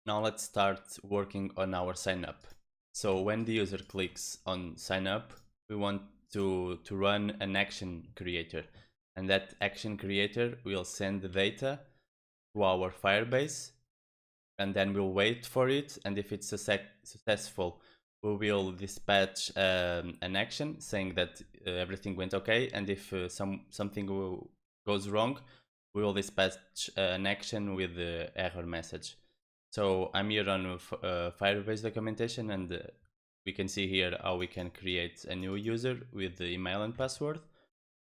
Now let's start working on our sign up. So when the user clicks on sign up, we want to run an action creator, and that action creator will send the data to our Firebase, and then we'll wait for it, and if it's successful, we will dispatch an action saying that everything went okay, and if something goes wrong, we will dispatch an action with the error message. So I'm here on Firebase documentation, and we can see here how we can create a new user with the email and password.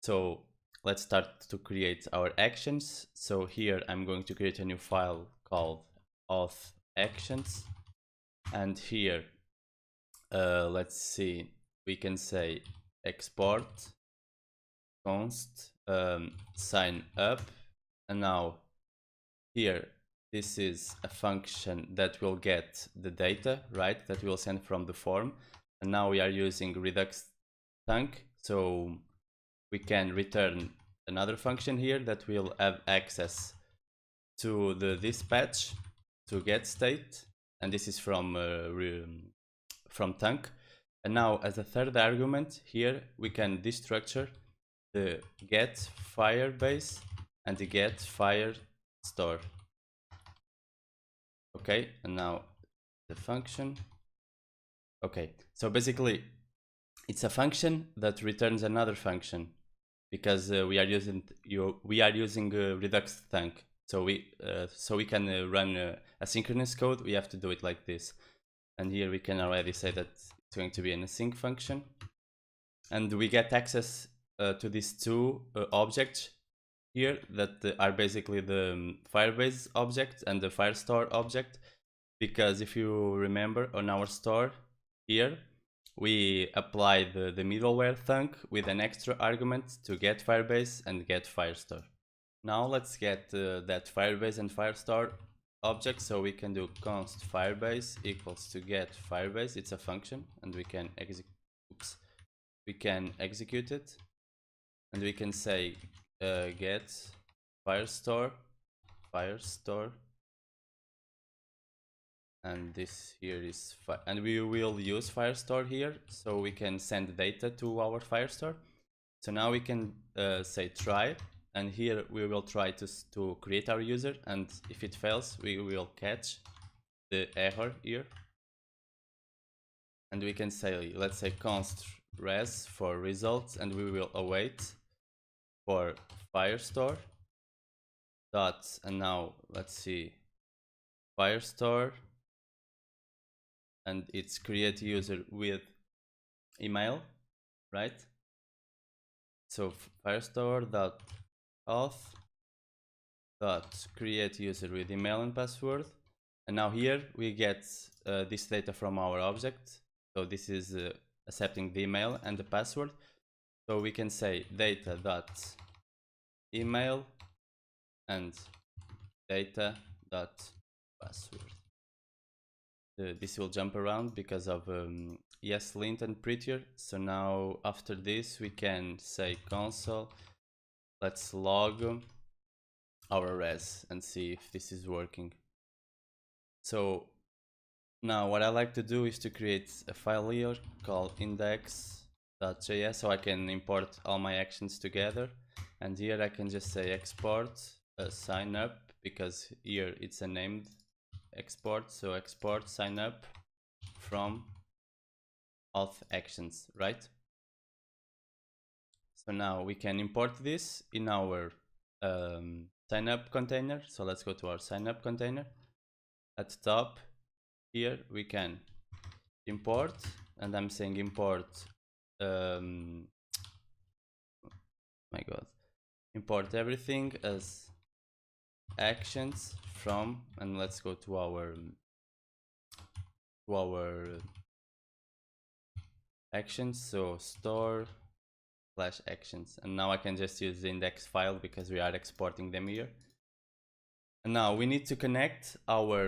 So let's start to create our actions. So here I'm going to create a new file called Auth actions, and here let's see, we can say export const sign up, and now here this is a function that will get the data, right, that we'll send from the form. And now we are using Redux Tank, so we can return another function here that will have access to the dispatch to get state, and this is from Tank. And now as a third argument here we can destructure the get Firebase and the get firestore. Okay, and now the function. Okay, so basically it's a function that returns another function because we are using Redux Tank. So we can run asynchronous code. We have to do it like this, and here we can already say that it's going to be an async function, and we get access to these two objects here that are basically the Firebase object and the firestore object, because if you remember, on our store here we apply the middleware thunk with an extra argument to get Firebase and get firestore. Now let's get that Firebase and firestore object, so we can do const Firebase equals to get Firebase. It's a function, and we can execute it, and we can say get firestore, and this here is and we will use firestore here, so we can send data to our firestore. So now we can say try, and here we will try to create our user, and if it fails we will catch the error here, and we can say, let's say const res for results, and we will await for firestore dot, and now let's see, firestore, and it's create user with email, right? So firestore dot auth dot create user with email and password, and now here we get this data from our object. So this is accepting the email and the password. So we can say data dot email and data dot password. This will jump around because of ESLint and prettier. So now after this we can say console, let's log our res and see if this is working. So now what I like to do is to create a file here called index.js, so I can import all my actions together, and here I can just say export sign up, because here it's a named export, so export sign up from auth actions, right? So now we can import this in our sign up container. So let's go to our sign up container. At the top here we can import, and I'm saying import import everything as actions from, and let's go to our actions, so store / actions, and now I can just use the index file because we are exporting them here. And now we need to connect our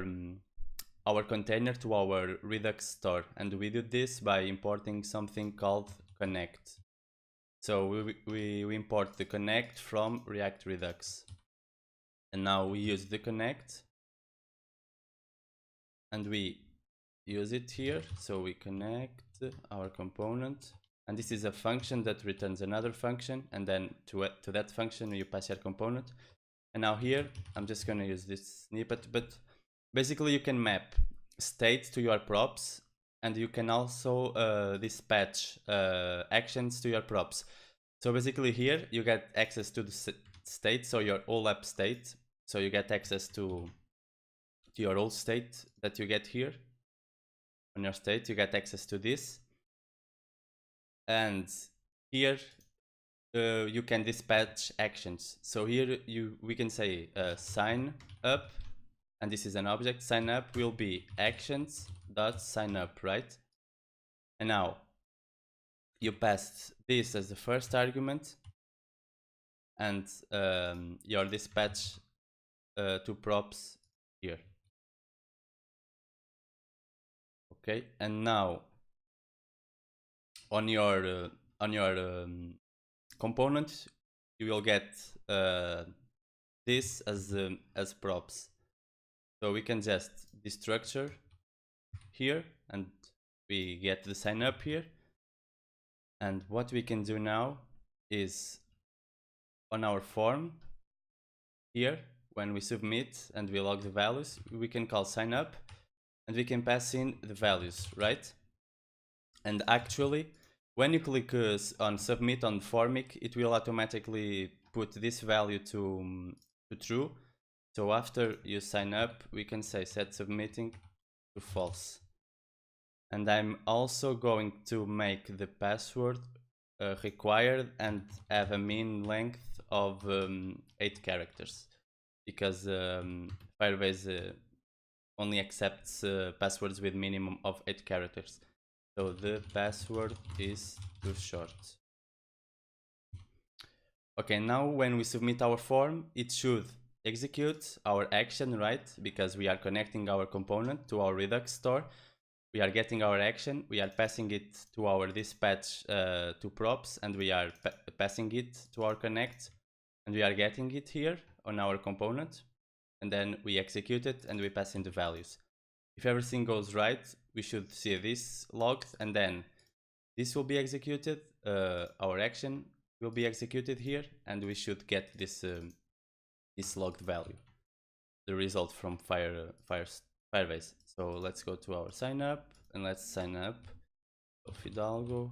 container to our Redux store, and we do this by importing something called connect. So we import the connect from React Redux, and now we use the connect and we use it here. So we connect our component, and this is a function that returns another function, and then to that function you pass your component. And now here I'm just going to use this snippet, but basically you can map state to your props, and you can also dispatch actions to your props. So basically here you get access to the state, so your all app state. So you get access to your old state that you get here. On your state you get access to this, and here you can dispatch actions. So here we can say sign up, and this is an object. Sign up will be actions dot sign up, right? And now you passed this as the first argument, and your dispatch to props here. Okay, and now on your component you will get this as props. So we can just destructure here, and we get the sign up here. And what we can do now is on our form here, when we submit and we log the values, we can call sign up, and we can pass in the values, right? And actually when you click on submit on Formic, it will automatically put this value to true. So after you sign up, we can say set submitting to false. And I'm also going to make the password required and have a mean length of 8 characters, because Firebase only accepts passwords with minimum of 8 characters. So the password is too short. Okay, now when we submit our form, it should execute our action, right? Because we are connecting our component to our Redux store. We are getting our action, we are passing it to our dispatch to props, and we are passing it to our connect, and we are getting it here on our component, and then we execute it and we pass in the values. If everything goes right, we should see this logged, and then this will be executed, our action will be executed here, and we should get this this logged value, the result from Firebase. So let's go to our sign up, and let's sign up. So Fidalgo.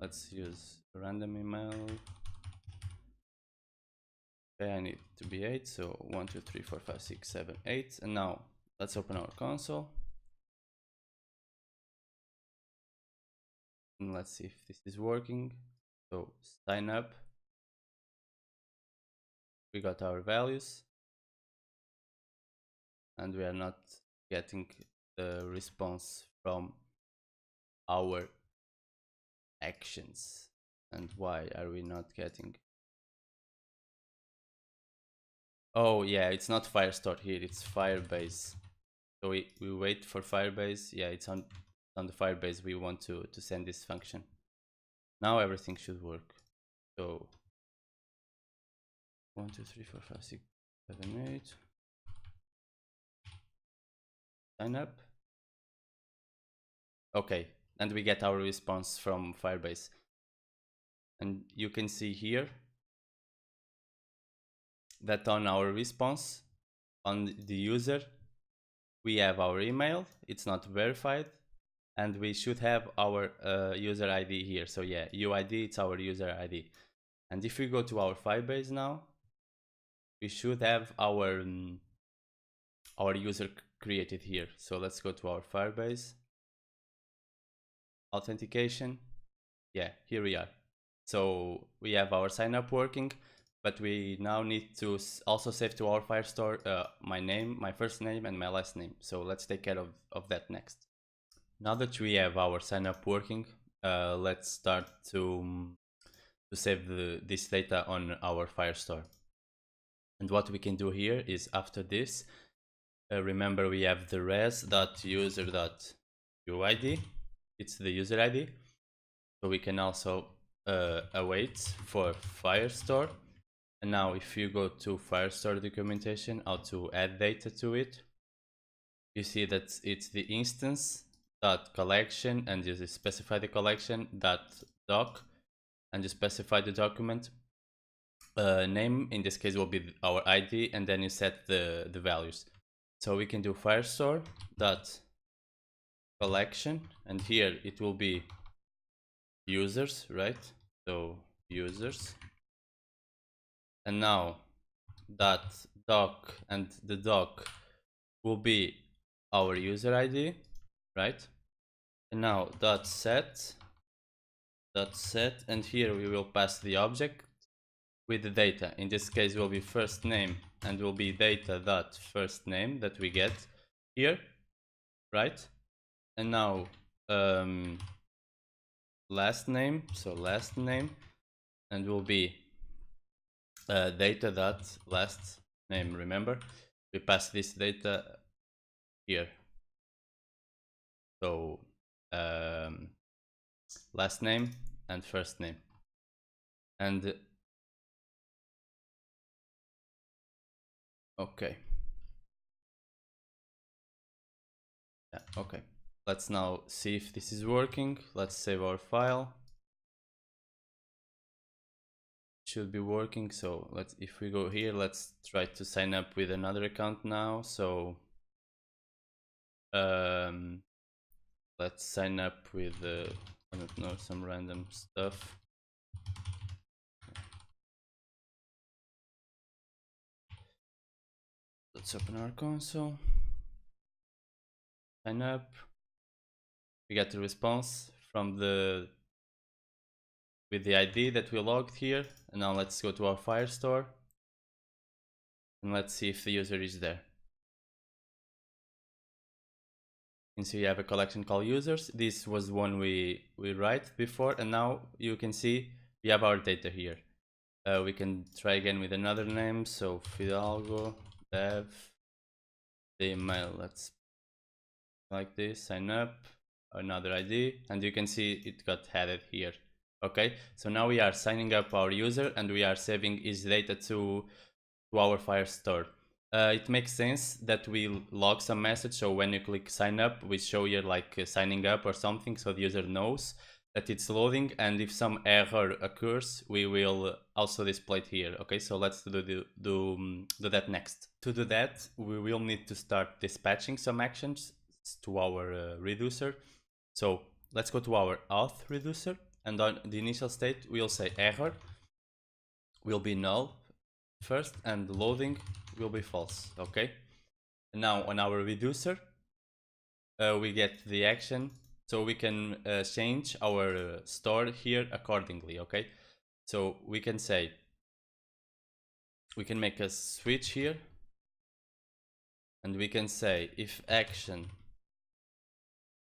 Let's use a random email. Okay, I need to be 8, so 1, 2, 3, 4, 5, 6, 7, 8. And now let's open our console. And let's see if this is working. So sign up. We got our values, and we are not getting the response from our actions. And why are we not getting? Oh yeah, it's not firestore here, it's Firebase. So we wait for Firebase. Yeah, it's on the Firebase we want to send this function. Now everything should work. So 1, 2, 3, 4, 5, 6, 7, 8. Sign up. Okay, and we get our response from Firebase. And you can see here that on our response, on the user, we have our email, it's not verified, and we should have our user ID here. So yeah, UID, it's our user ID. And if we go to our Firebase now, we should have our user created here. So let's go to our Firebase. Authentication. Yeah, here we are. So we have our sign up working, but we now need to also save to our firestore my name, my first name, and my last name. So let's take care of that next. Now that we have our sign up working, let's start to save this data on our firestore. And what we can do here is, after this, remember we have the res.user.uid. It's the user ID. So we can also await for firestore. And now if you go to firestore documentation, how to add data to it, you see that it's the instance dot collection, and you specify the collection dot doc, and you specify the document name. In this case will be our ID, and then you set the values. So we can do firestore dot collection, and here it will be users, right? So users, and now that doc, and the doc will be our user ID, right? And now dot set, and here we will pass the object with the data. In this case will be first name, and will be data dot first name that we get here, right? And now last name, so last name, and will be data dot last name. Remember, we pass this data here. So last name and first name, and okay, yeah, okay. Let's now see if this is working. Let's save our file. Should be working. So let's, if we go here, let's try to sign up with another account now. So let's sign up with I don't know, some random stuff. Let's open our console, sign up. We get a response from the with the ID that we logged here. And now let's go to our firestore, and let's see if the user is there. You can see we have a collection called users. This was one we write before, and now you can see we have our data here. We can try again with another name. So Fidalgo dev, the email, let's like this, sign up, another ID, and you can see it got added here. Okay, so now we are signing up our user, and we are saving his data to our firestore. It makes sense that we log some message, so when you click sign up, we show you like signing up or something, so the user knows that it's loading, and if some error occurs, we will also display it here. Okay, so let's do that next. To do that, we will need to start dispatching some actions to our reducer. So let's go to our auth reducer, and on the initial state we'll say error will be null first, and loading will be false. Okay, and now on our reducer we get the action, so we can change our store here accordingly. Okay, so we can say, we can make a switch here, and we can say if action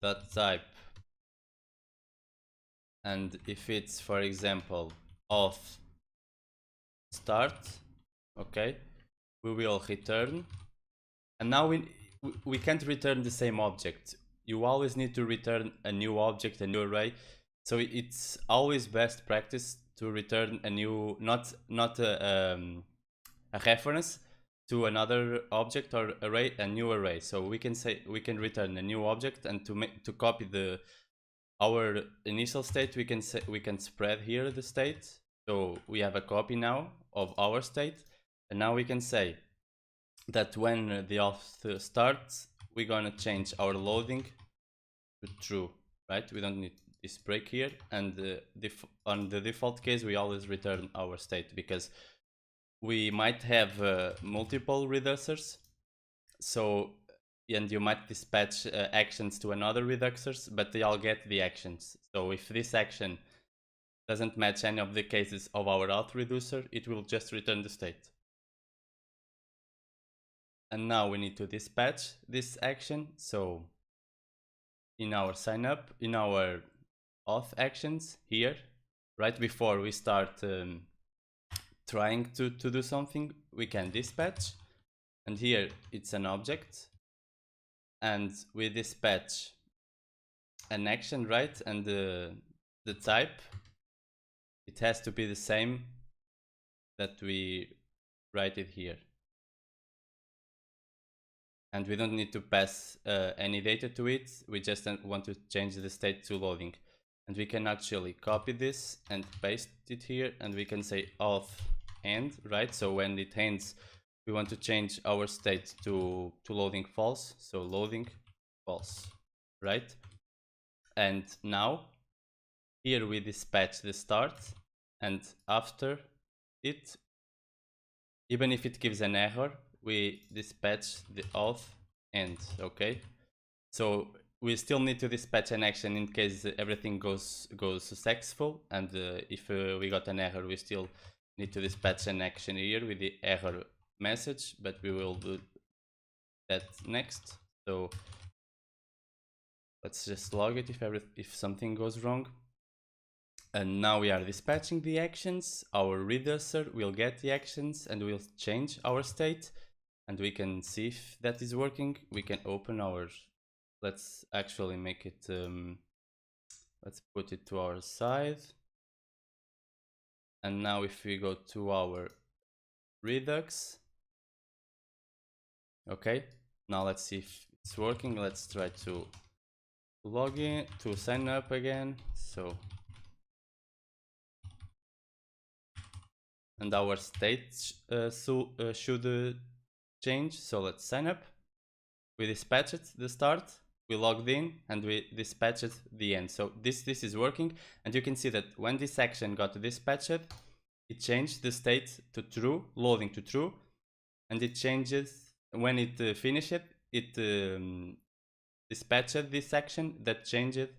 dot type, and if it's, for example, auth start, okay, we will return. And now we can't return the same object. You always need to return a new object, a new array. So it's always best practice to return a new, not a reference to another object or array, a new array. So we can say, we can return a new object, and to copy our initial state, we can say, we can spread here the state. So we have a copy now of our state, and now we can say that when the auth starts, we're gonna change our loading to true, right? We don't need this break here, and on the default case, we always return our state, because we might have multiple reducers, so, and you might dispatch actions to another reducers, but they all get the actions. So if this action doesn't match any of the cases of our auth reducer, it will just return the state. And now we need to dispatch this action. So in our sign up, in our auth actions here, right before we start trying to do something, we can dispatch, and here it's an object, and we dispatch an action, right? And the type, it has to be the same that we write it here. and we don't need to pass any data to it. We just want to change the state to loading, and we can actually copy this and paste it here, and we can say auth end, right? So when it ends, we want to change our state to loading false, so loading false, right? And now here we dispatch the start, and after it, even if it gives an error, we dispatch the auth end, okay? So we still need to dispatch an action in case everything goes successful, and if we got an error, we still need to dispatch an action here with the error message, but we will do that next. So let's just log it if something goes wrong. And now we are dispatching the actions. Our reducer will get the actions and will change our state, and we can see if that is working. We can open our, let's actually make it, let's put it to our side. And now if we go to our Redux, okay, now let's see if it's working. Let's try to log in, to sign up again. So, and our state should change. So let's sign up. We dispatched the start, we logged in, and we dispatched the end. So this is working, and you can see that when this action got dispatched, it changed the state to true, loading to true, and it changes when it finished it dispatched this action that changed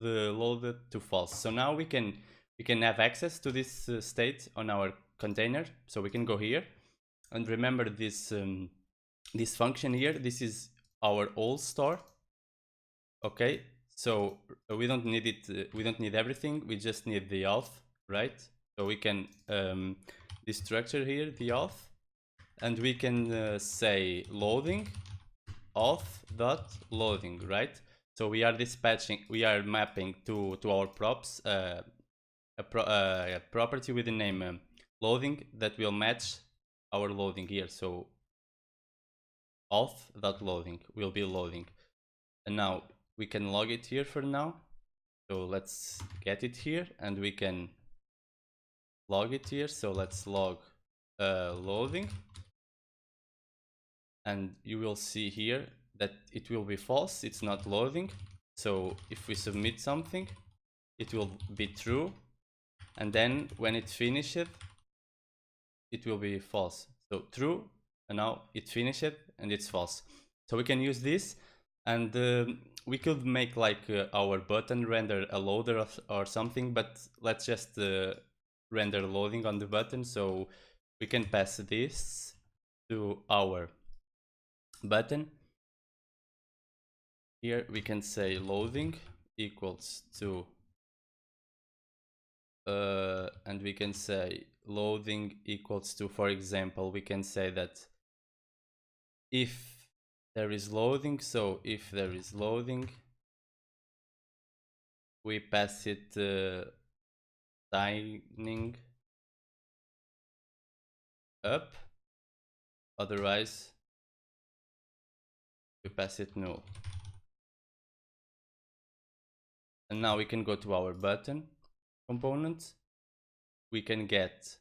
the loaded to false. So now we can have access to this state on our container. So we can go here and remember this this function here. This is our old store, okay? So we don't need it, we don't need everything, we just need the auth, right? So we can destructure here the auth, and we can say loading auth dot loading, right? So we are dispatching, we are mapping to our props a property with the name loading that will match our loading here. So auth.loading will be loading, and now we can log it here for now. So let's get it here, and we can log it here. So let's log loading, and you will see here that it will be false, it's not loading. So if we submit something, it will be true, and then when it finishes, it will be false. So true, and now it finished and it's false. So we can use this, and we could make like our button render a loader or something, but let's just render loading on the button. So we can pass this to our button. Here we can say loading equals to and we can say loading equals to, for example, we can say that if there is loading, so if there is loading, we pass it signing up, otherwise we pass it null. And now we can go to our button component, we can get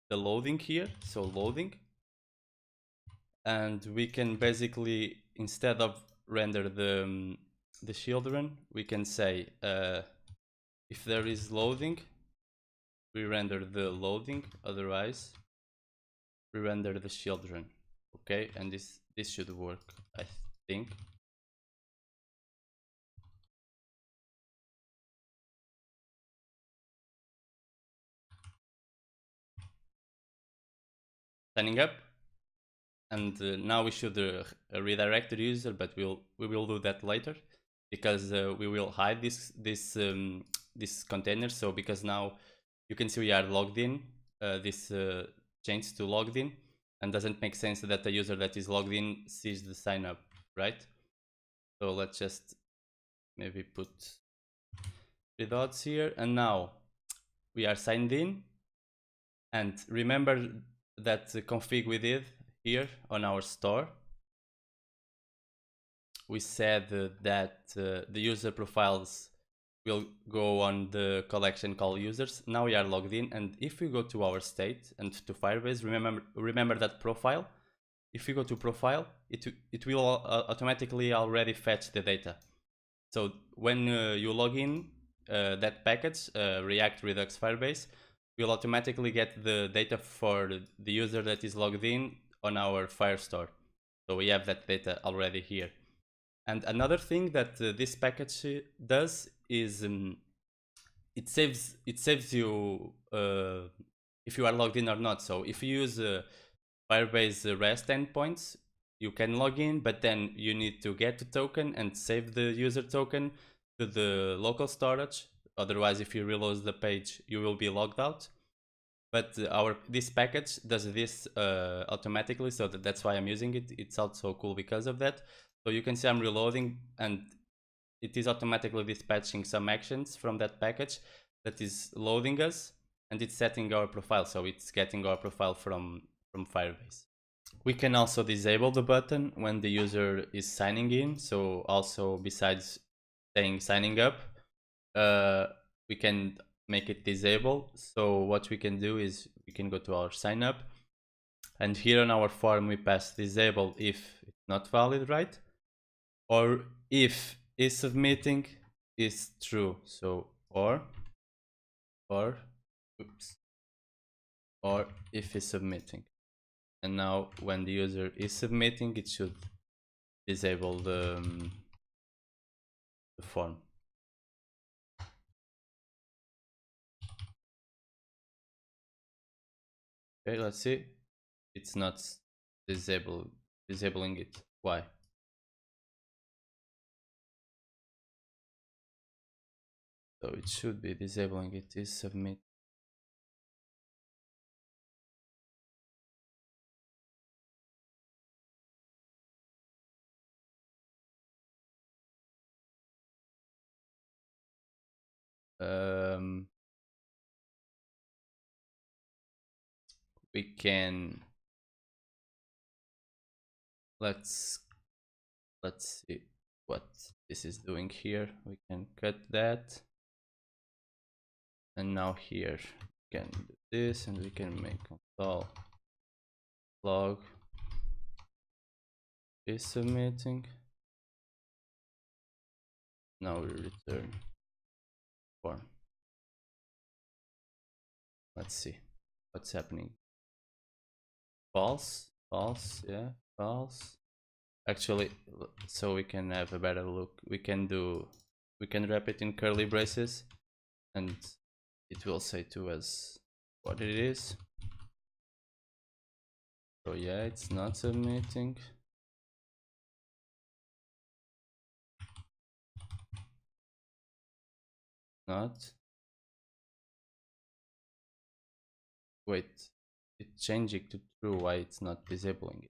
the loading here, so loading, and we can basically, instead of render the children, we can say if there is loading, we render the loading, otherwise we render the children. Okay, and this should work, I think. Signing up, and now we should redirect the user, but we will do that later, because we will hide this container. So because now you can see we are logged in, this changed to logged in, and doesn't make sense that the user that is logged in sees the sign up, right? So let's just maybe put 3 dots here, and now we are signed in. And remember that config we did here on our store. we said that the user profiles will go on the collection called users. Now we are logged in, and if we go to our state and to Firebase, remember that profile. If you go to profile, it will automatically already fetch the data. So when you log in, that package, React Redux Firebase, will automatically get the data for the user that is logged in on our Firestore. So we have that data already here. And another thing that this package does is it saves you if you are logged in or not. So if you use Firebase REST endpoints, you can log in, but then you need to get the token and save the user token to the local storage. Otherwise, if you reload the page, you will be logged out. But this package does this automatically, so that's why I'm using it. It's also cool because of that. So you can see I'm reloading, and it is automatically dispatching some actions from that package that is loading us, and it's setting our profile. So it's getting our profile from Firebase. We can also disable the button when the user is signing in. So also, besides saying signing up, we can make it disable. So what we can do is we can go to our sign up, and here on our form we pass disable if it's not valid, right? Or if is submitting is true. So or if is submitting. And now when the user is submitting, it should disable the form. Okay, let's see. It's not disabling it. Why? So it should be disabling it. Is submit. We can let's see what this is doing here. We can cut that, and now here we can do this, and we can make console log is submitting. Now we return form. Let's see what's happening. False, yeah, false. Actually, so we can have a better look, we can wrap it in curly braces, and it will say to us what it is. So yeah, it's not submitting. Not. Wait, it's changing to true. Why it's not disabling it?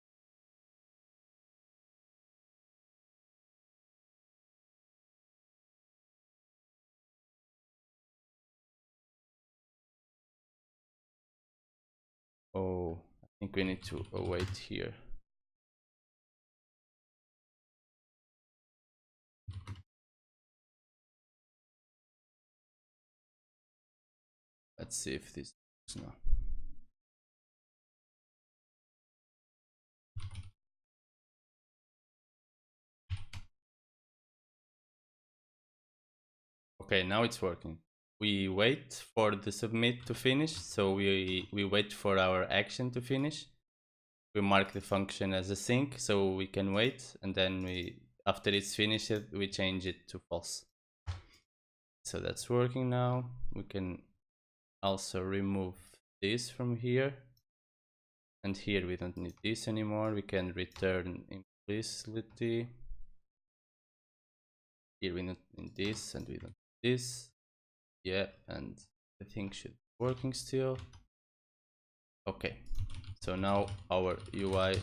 Oh, I think we need to await here. Let's see if this is now. Okay, now it's working. We wait for the submit to finish, so we wait for our action to finish. We mark the function as async, so we can wait, and then after it's finished, we change it to false. So that's working now. We can also remove this from here, and here we don't need this anymore. We can return implicitly. Here we don't need this, and we don't need this. Yeah, and the thing should be working still. Okay, so now our UI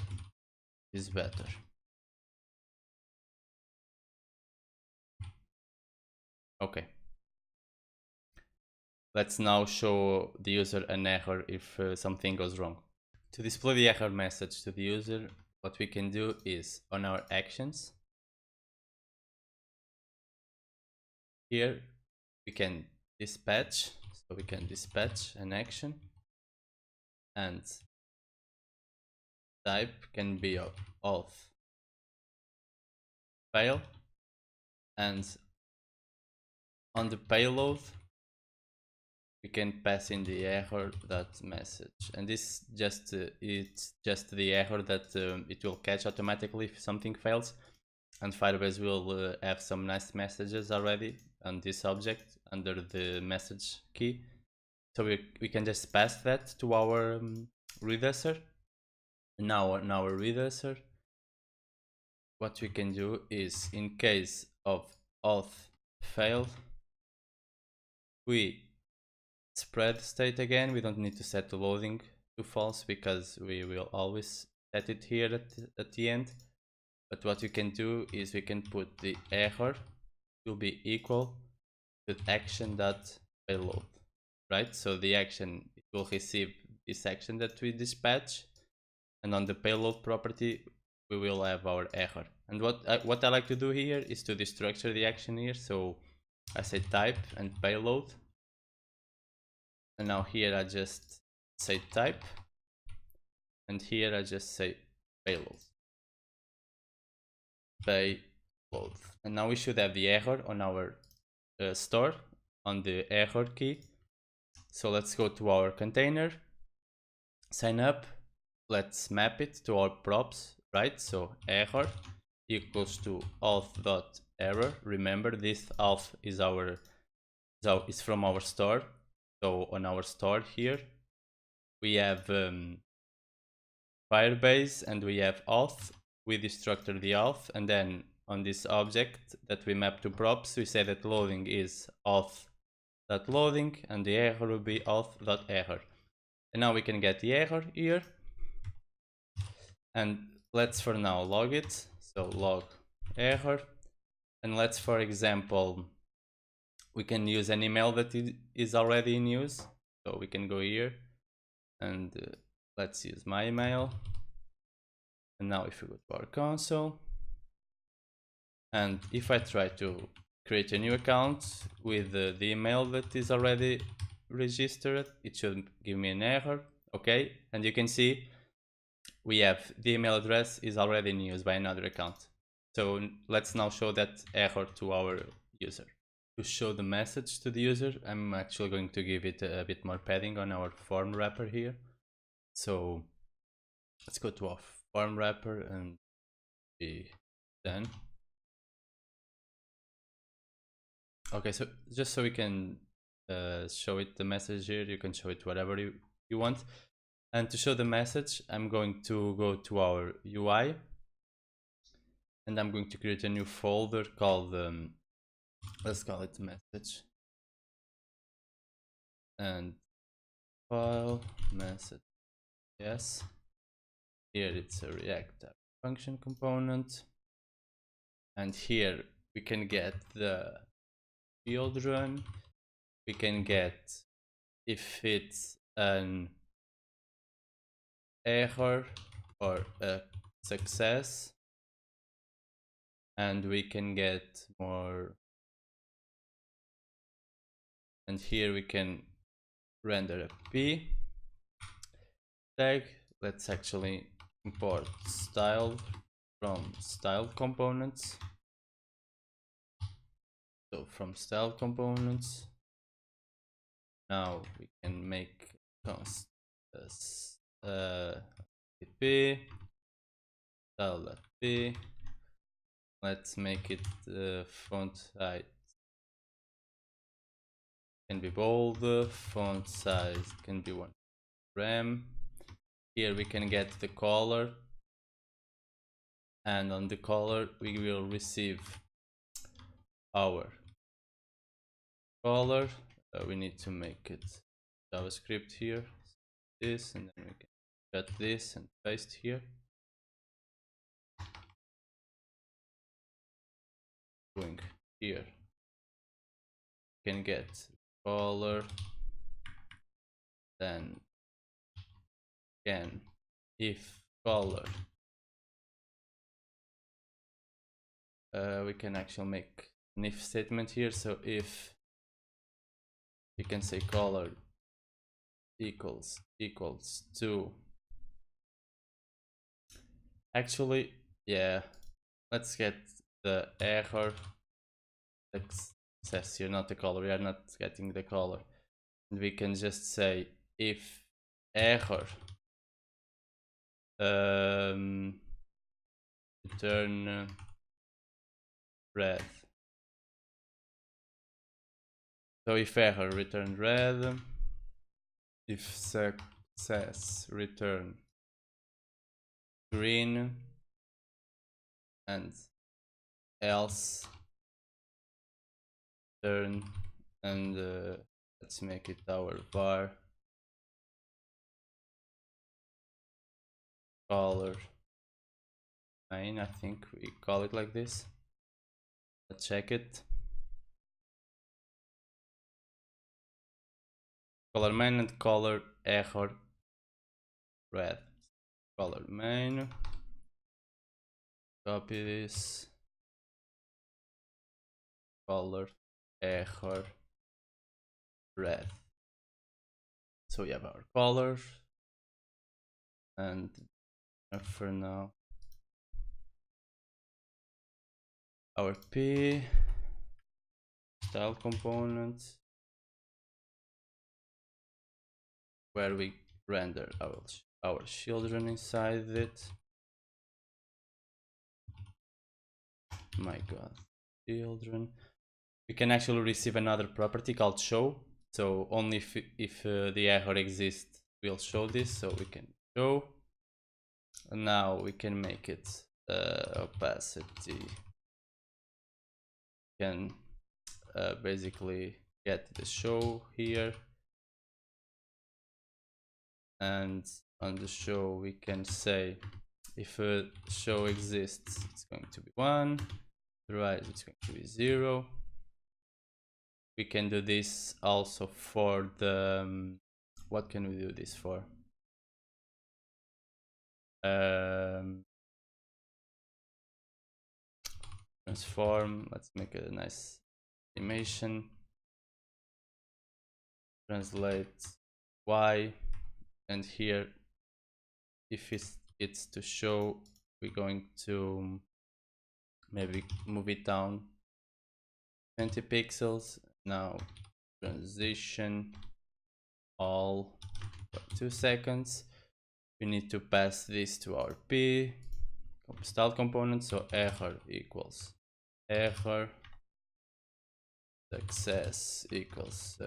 is better. Okay, let's now show the user an error if something goes wrong. To display the error message to the user, what we can do is on our actions, here we can dispatch, so we can dispatch an action, and type can be auth fail, and on the payload we can pass in the error.message, and this just it's just the error that it will catch automatically if something fails, and Firebase will have some nice messages already on this object under the message key, so we can just pass that to our reducer. Now on our reducer, what we can do is, in case of auth failed, we spread state again. We don't need to set the loading to false because we will always set it here at the end. But what we can do is we can put the error will be equal to action.payload, right? So the action, it will receive this action that we dispatch, and on the payload property we will have our error. And what I like to do here is to destructure the action here. So I say type and payload, and now here I just say type, and here I just say payload, and now we should have the error on our store on the error key. So let's go to our container, sign up, let's map it to our props, right? So error equals to auth.error. Remember, this auth is is from our store. So on our store here we have Firebase and we have auth. We destructure the auth, and then on this object that we map to props, we say that loading is auth.loading and the error will be auth.error. And now we can get the error here, and let's for now log it. So log error, and let's, for example, we can use an email that is already in use. So we can go here and let's use my email. And now if we go to our console, and if I try to create a new account with the email that is already registered, it should give me an error. Okay, and you can see we have the email address is already in use by another account. So let's now show that error to our user. To show the message to the user, I'm actually going to give it a bit more padding on our form wrapper here. So let's go to our form wrapper and be done. Okay, so just so we can show it the message here, you can show it whatever you want. And to show the message, I'm going to go to our UI, and I'm going to create a new folder called let's call it message, and file message. Yes, here it's a React function component, and here we can get the field run. We can get if it's an error or a success, and we can get more, and here we can render a p tag. Let's actually import style from style components. So from style components, now we can make const p style.p. Let's make it font height can be bold, font size can be 1 rem. Here we can get the color, and on the color we will receive our color. We need to make it JavaScript here, this, and then we can cut this and paste here. Going here, we can get color, then again if color, we can actually make an if statement here. So if you can say color equals to, actually, yeah, let's get the error success here, not the color. We are not getting the color, and we can just say if error return red. So if error return red, if success return green, and else turn, and let's make it our var color main. I think we call it like this. Let's check it. Color main and color error red. Color main, copy this, color error red. So we have our colors, and for now our p style component, where we render our children inside it. My god, children. We can actually receive another property called show. So only if the error exists, we'll show this. So we can show. And now we can make it opacity. Can basically get the show here, and on the show we can say if a show exists, it's going to be 1. Otherwise, it's going to be 0. We can do this also for the what can we do this for? Transform. Let's make a nice animation. Translate y, and here if it's to show, we're going to maybe move it down 20 pixels. Now transition all for 2 seconds. We need to pass this to our p style component. So error equals error, success equals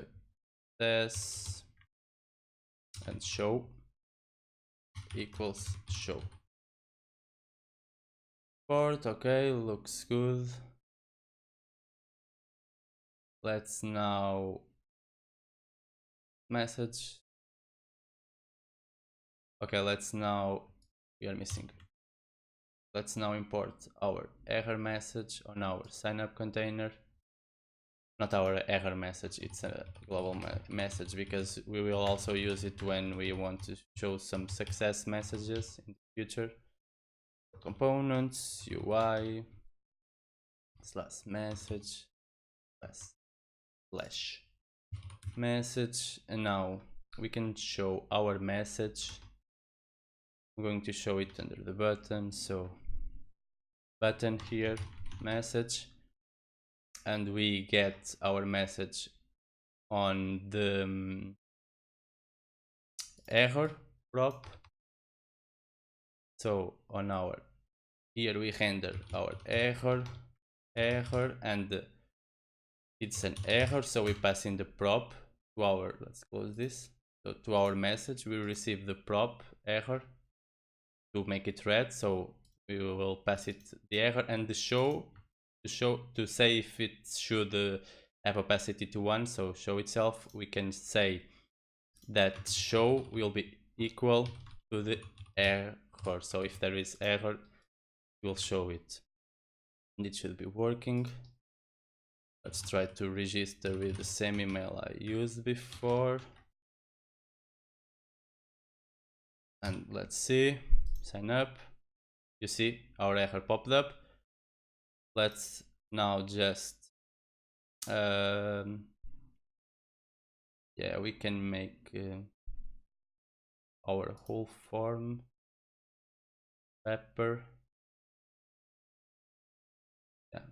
success, and show equals show. Port, okay, looks good. Let's now message. Okay, let's now, we are missing. Let's now import our error message on our signup container. Not our error message, it's a global message, because we will also use it when we want to show some success messages in the future. Components, UI, slash message, slash message, and now we can show our message. I'm going to show it under the button, so button here, message, and we get our message on the error prop. So on our, here we render our error, and it's an error, so we pass in the prop to our, let's close this, so to our message we receive the prop error to make it red, so we will pass it the error, and the show to say if it should have opacity to 1, so show itself, we can say that show will be equal to the error. So if there is error, we'll show it, and it should be working. Let's try to register with the same email I used before, and let's see, sign up. You see our error popped up. Let's now just Yeah, we can make our whole form wrapper. Yeah,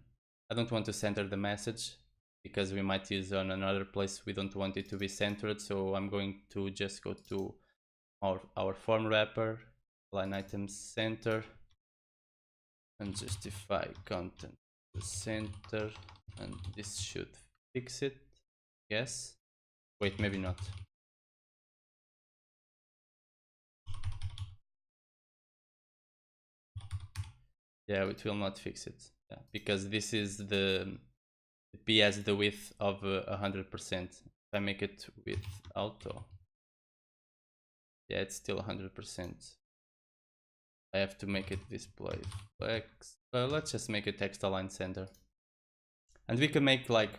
I don't want to center the message because we might use on another place. We don't want it to be centered, so I'm going to just go to our form wrapper, line items center, and justify content to center, and this should fix it. Yes. Wait, maybe not. Yeah, it will not fix it. Yeah, because this is the P has the width of 100%. If I make it with auto, yeah, it's still 100%. I have to make it display flex. Let's just make a text align center, and we can make like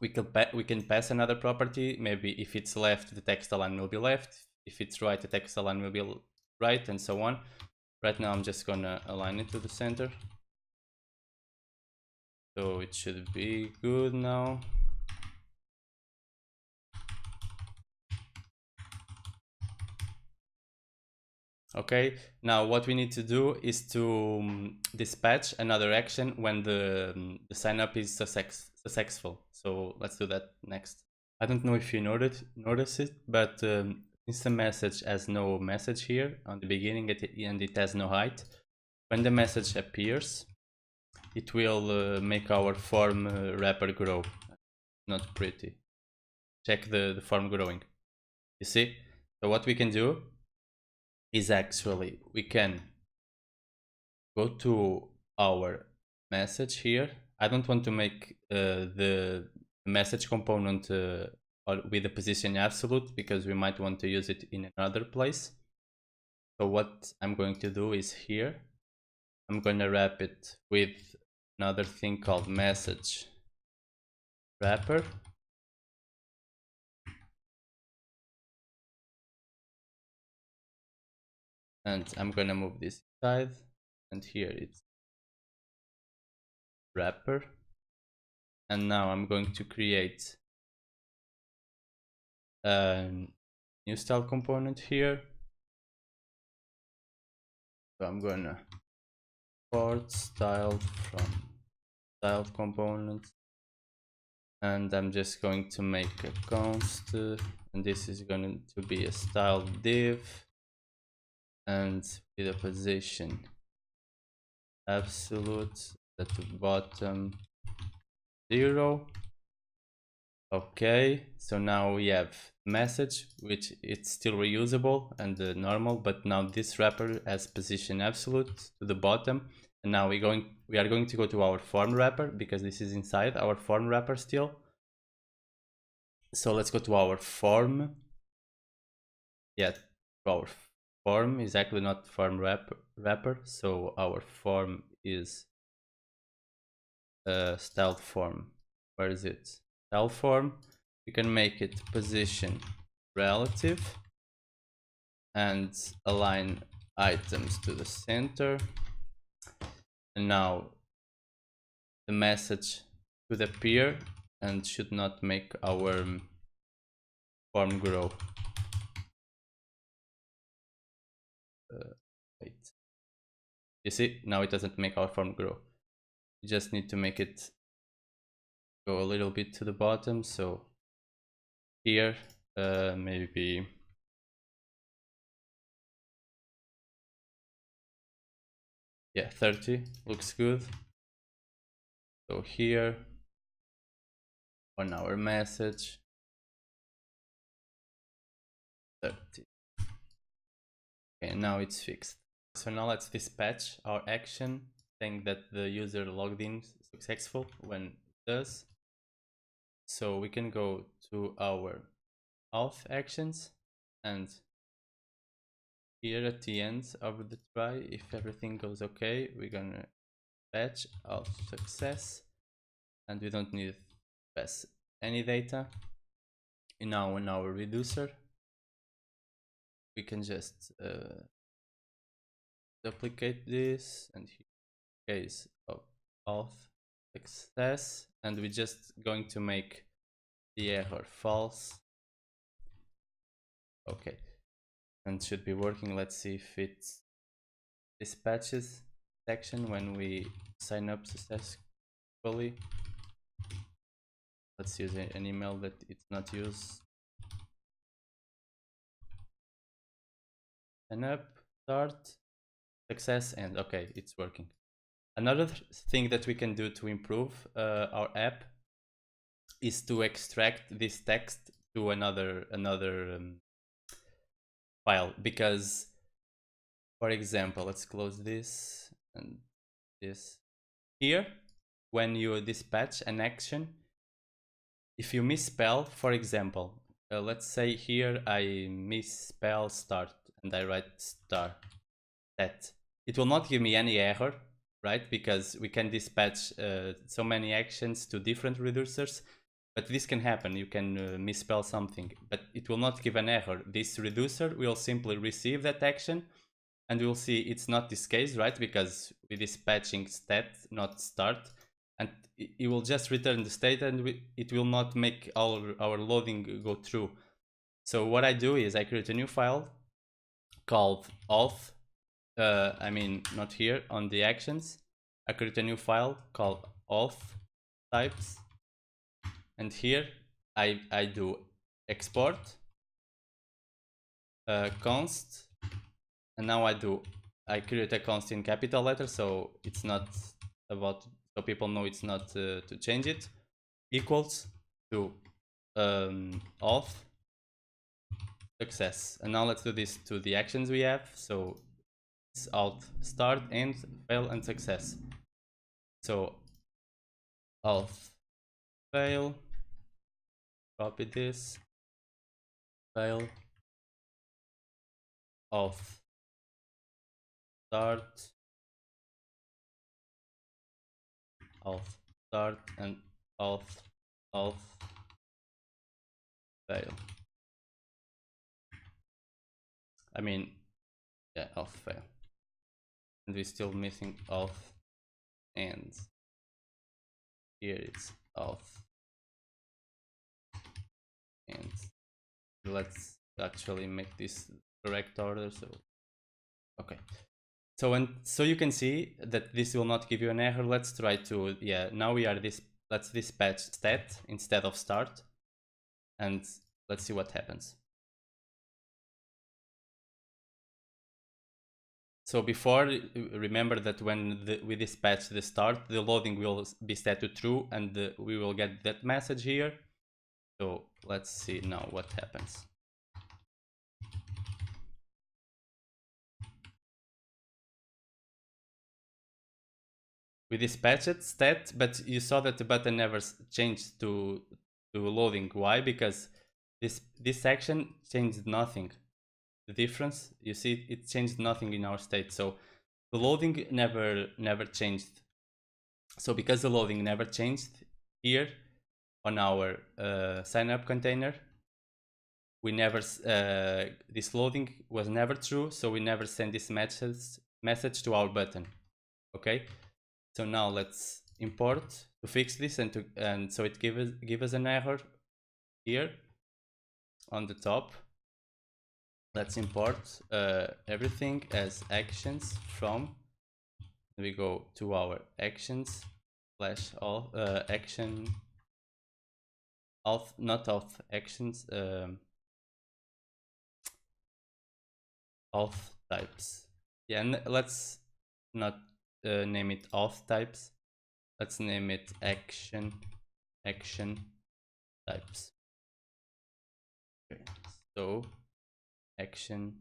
we can pass another property. Maybe if it's left, the text align will be left. If it's right, the text align will be right, and so on. Right now, I'm just gonna align it to the center. So it should be good now. Okay, now what we need to do is to dispatch another action when the sign up is successful. So let's do that next. I don't know if you notice it, but since the message has no message here on the beginning and it has no height, when the message appears, it will make our form wrapper grow. Not pretty. Check the form growing. You see? So what we can do is actually we can go to our message here. I don't want to make the message component with the position absolute because we might want to use it in another place. So what I'm going to do is here, I'm going to wrap it with another thing called message wrapper. And I'm going to move this side, and here it's wrapper. And now I'm going to create a new style component here. So I'm gonna import styled from styled component, and I'm just going to make a const, and this is going to be a styled div, and with a position absolute at the bottom 0. Okay, so now we have message, which it's still reusable and normal, but now this wrapper has position absolute to the bottom. And now we are going to go to our form wrapper because this is inside our form wrapper still. So let's go to our form. Yeah, our form is actually not form wrapper. So our form is styled form. Where is it? Style form. We can make it position relative and align items to the center. And now the message should appear and should not make our form grow. Wait. You see, now it doesn't make our form grow. You just need to make it go a little bit to the bottom. So here, maybe yeah, 30 looks good. So here on our message, 30. Okay, now it's fixed. So now let's dispatch our action saying that the user logged in successful when it does. So we can go to our auth actions, and here at the end of the try, if everything goes okay, we're gonna patch auth success, and we don't need to pass any data. And now in our reducer, we can just duplicate this, and here case of auth success, and we're just going to make the error false. Okay, and should be working. Let's see if it dispatches section when we sign up successfully. Let's use an email that it's not used. Sign up, start, success, and okay, it's working. Another thing that we can do to improve our app is to extract this text to another file, because, for example, let's close this and this. Here, when you dispatch an action, if you misspell, for example, let's say here I misspell start and I write star, that it will not give me any error, right? Because we can dispatch so many actions to different reducers, but this can happen. You can misspell something, but it will not give an error. This reducer will simply receive that action, and we'll see it's not this case, right? Because we're dispatching stat, not start, and it will just return the state, and it will not make our loading go through. So what I do is I create a new file called auth. I mean, not here on the actions. I create a new file called auth types, and here I do export const, and now I create a const in capital letters, so it's not about, so people know it's not to change it, equals to auth success. And now let's do this to the actions we have. So it's auth start, end, fail, and success. So auth fail, copy this, fail, auth start, auth start, and auth fail. I mean, yeah, auth fail. And we're still missing auth, and here it's auth, and let's actually make this correct order. So okay, so you can see that this will not give you an error. Let's try to, yeah, now we are this, let's dispatch stat instead of start, and let's see what happens. So before, remember that when we dispatch the start, the loading will be set to true, and we will get that message here. So let's see now what happens. We dispatched stat, but you saw that the button never changed to loading. Why? Because this action changed nothing. The difference, you see, it changed nothing in our state. So the loading never changed. So because the loading never changed here on our sign up container, we never this loading was never true. So we never send this message to our button. Okay. So now let's import to fix this, and so it give us an error here on the top. Let's import everything as actions from. We go to our actions slash all action auth, not auth actions, auth types. Yeah, and let's not name it auth types. Let's name it action types. Okay. So action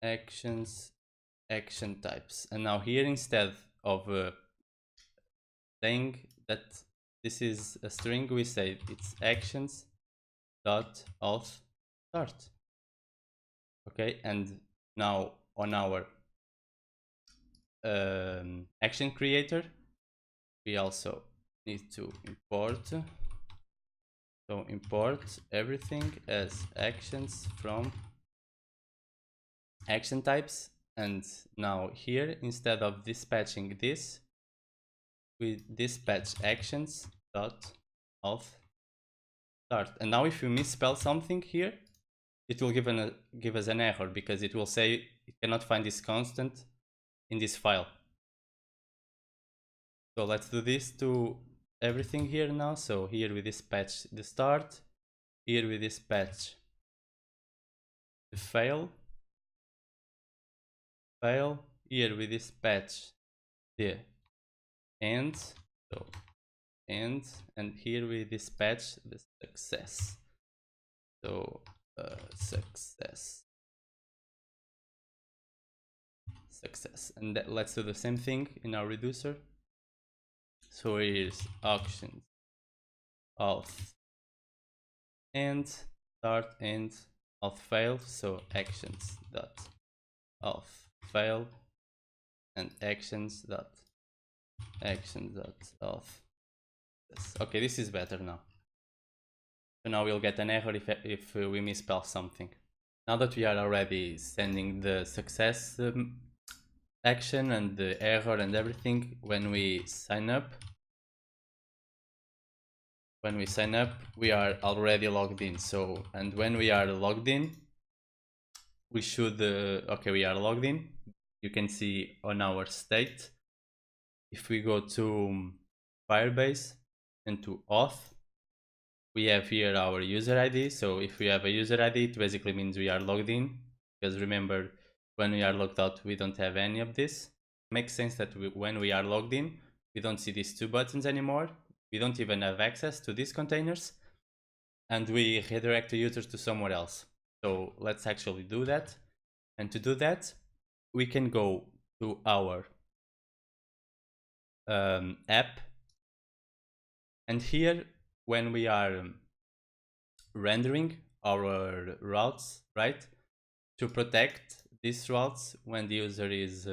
actions action types. And now here, instead of saying that this is a string, we say it's actions dot auth start. Okay, and now on our action creator, we also need to import. So import everything as actions from action types, And now here, instead of dispatching this, we dispatch actions dot auth start. And now if you misspell something here, it will give us an error, because it will say it cannot find this constant in this file. So let's do this to everything here now. So here we dispatch the start, here we dispatch the fail, here we dispatch the end, so end, and here we dispatch the success. So success, and let's do the same thing in our reducer. So here's auctions auth end start end auth fail, so actions dot auth fail and actions dot auth. Okay, this is better now. So now we'll get an error if we misspell something. Now that we are already sending the success action and the error and everything, when we sign up, we are already logged in. So, and when we are logged in, we should okay, we are logged in. You can see on our state, if we go to Firebase and to Auth, we have here our user ID. So if we have a user ID, it basically means we are logged in, because remember, when we are logged out, we don't have any of this. Makes sense that when we are logged in, we don't see these two buttons anymore. We don't even have access to these containers, and we redirect the user to somewhere else. So let's actually do that. And to do that, we can go to our app, and here, when we are rendering our routes, right, to protect these routes when the user is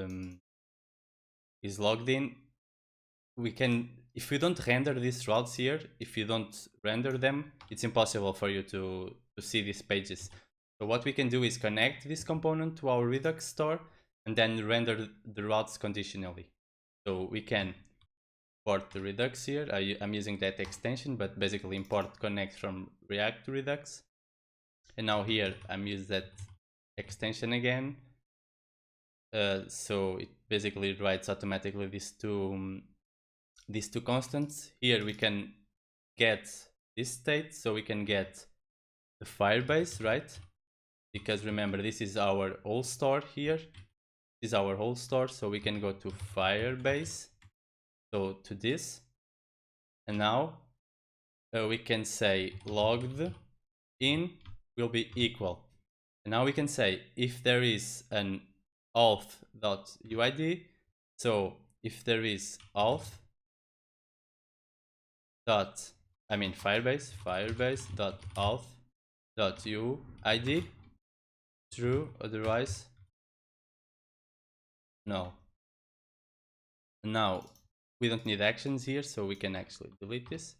logged in, we can, if you don't render these routes here, if you don't render them, it's impossible for you to see these pages. So what we can do is connect this component to our Redux store and then render the routes conditionally. So we can import the Redux here. I'm using that extension, but basically import connect from React to Redux. And now here I'm using that extension again. So it basically writes automatically these two constants. Here we can get this state, so we can get the Firebase, right? Because remember, this is our whole store here. This is our whole store, so we can go to Firebase, so to this, and now we can say logged in will be equal. And now we can say if there is an auth.uid, so if there is auth dot, I mean firebase dot auth dot uid true, otherwise no. Now we don't need actions here, so we can actually delete this,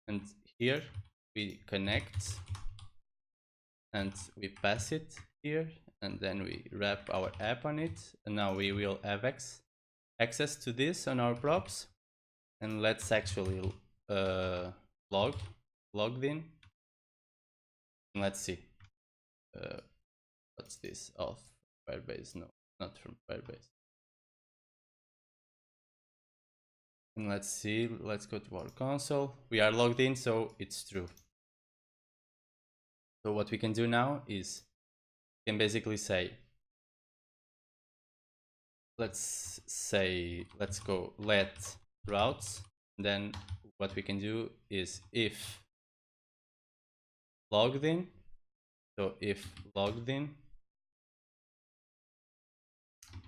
and here we connect and we pass it here, and then we wrap our app on it, and now we will have access to this on our props. And let's actually logged in, and let's see what's this auth Firebase. No, not from Firebase. And let's see, let's go to our console. We are logged in, so it's true. So what we can do now is we can basically say, let's go let routes. Then what we can do is if logged in, so if logged in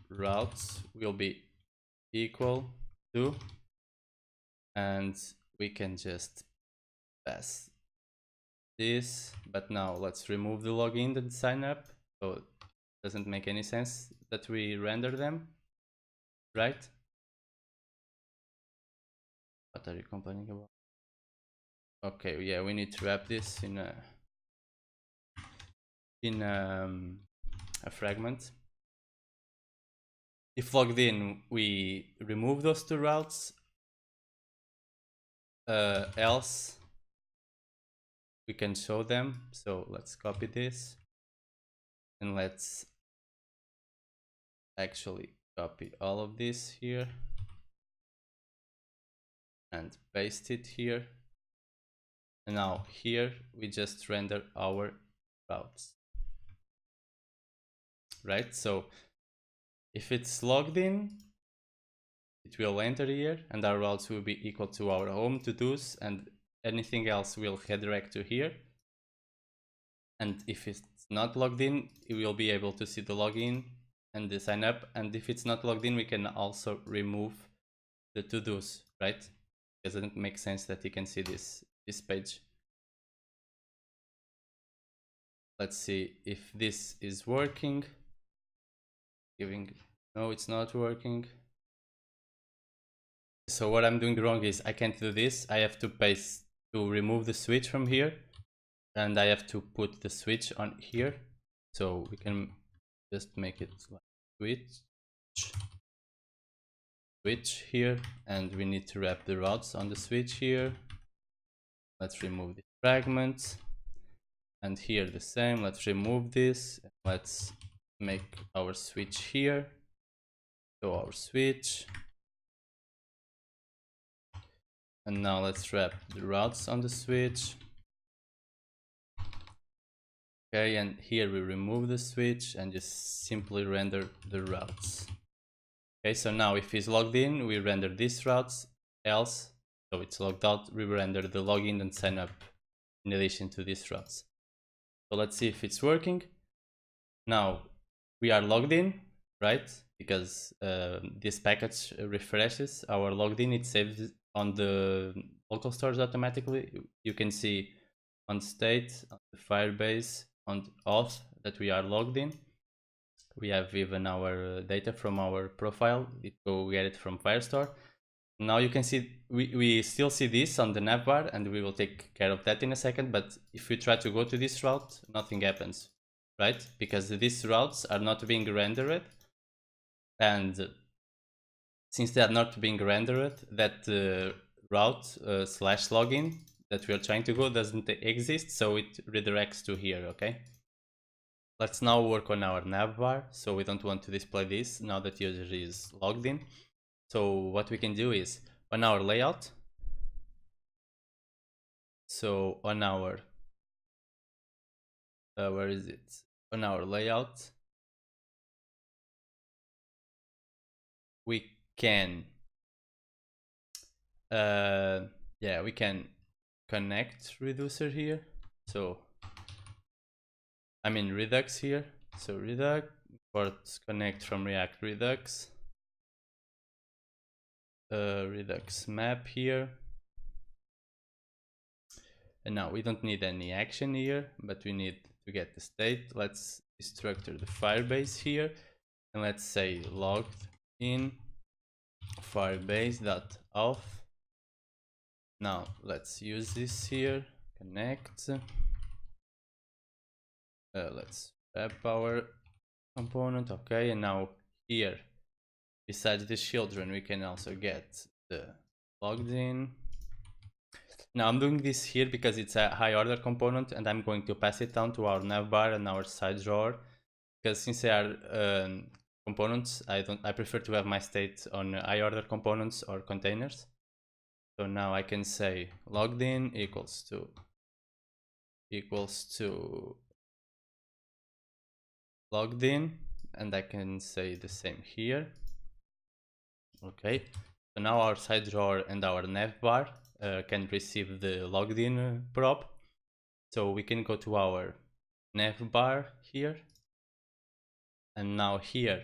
routes will be equal to, and we can just pass this. But now let's remove the login and sign up, so it doesn't make any sense that we render them, right? What are you complaining about? Okay, yeah, we need to wrap this in a fragment. If logged in, we remove those two routes. Else, we can show them. So let's copy this and let's actually copy all of this here and paste it here. And now here we just render our routes, right? So if it's logged in, it will enter here and our routes will be equal to our home to-dos, and anything else will redirect to here. And if it's not logged in, you will be able to see the login and the sign up. And if it's not logged in, we can also remove the to-dos, right? Doesn't make sense that you can see this page. Let's see if this is working. No, it's not working. So what I'm doing wrong is I can't do this. I have to remove the switch from here, and I have to put the switch on here. So we can just make it like switch here, and we need to wrap the routes on the switch here. Let's remove the fragment, and here the same. Let's remove this. Let's make our switch here. So our switch. And now let's wrap the routes on the switch. Okay, and here we remove the switch and just simply render the routes. Okay, so now if he's logged in, we render these routes. Else, so it's logged out, we render the login and sign up in addition to these routes. So let's see if it's working. Now we are logged in, right? Because this package refreshes our logged in, it saves on the local stores automatically. You can see on state, on the Firebase, on Auth that we are logged in. We have even our data from our profile. We go get it from Firestore. Now you can see we still see this on the navbar, and we will take care of that in a second. But if we try to go to this route, nothing happens, right? Because these routes are not being rendered, and since they are not being rendered, that route slash login that we are trying to go doesn't exist, so it redirects to here. Okay, let's now work on our navbar. So we don't want to display this now that user is logged in. So what we can do is on our layout, so on our where is it, on our layout, we can yeah, we can connect reducer here. So I mean Redux here. So Redux ports connect from React Redux. Redux map here. And now we don't need any action here, but we need to get the state. Let's destructure the Firebase here, and let's say logged in firebase.auth. Now let's use this here, connect. Let's wrap our component. Okay, and now here besides the children we can also get the logged in. Now I'm doing this here because it's a high order component, and I'm going to pass it down to our navbar and our side drawer, because since they are components, I prefer to have my state on high order components or containers. So now I can say logged in equals to logged in, and I can say the same here. Okay, so now our side drawer and our navbar can receive the logged in prop. So we can go to our navbar here, and now here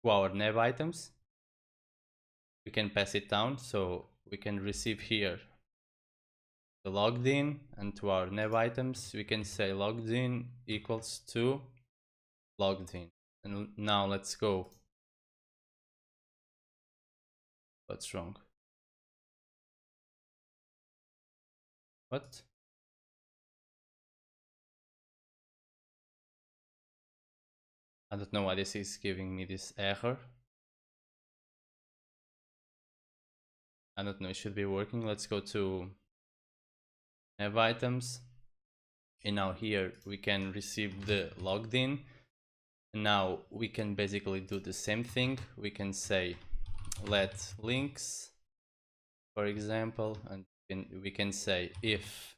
to our nav items we can pass it down, so we can receive here the logged in, and to our nav items we can say logged in equals to logged in. And now let's go. What's wrong? What? I don't know why this is giving me this error. I don't know, it should be working. Let's go to nav items. And now here we can receive the logged in. And now we can basically do the same thing. We can say let links, for example, and we can say if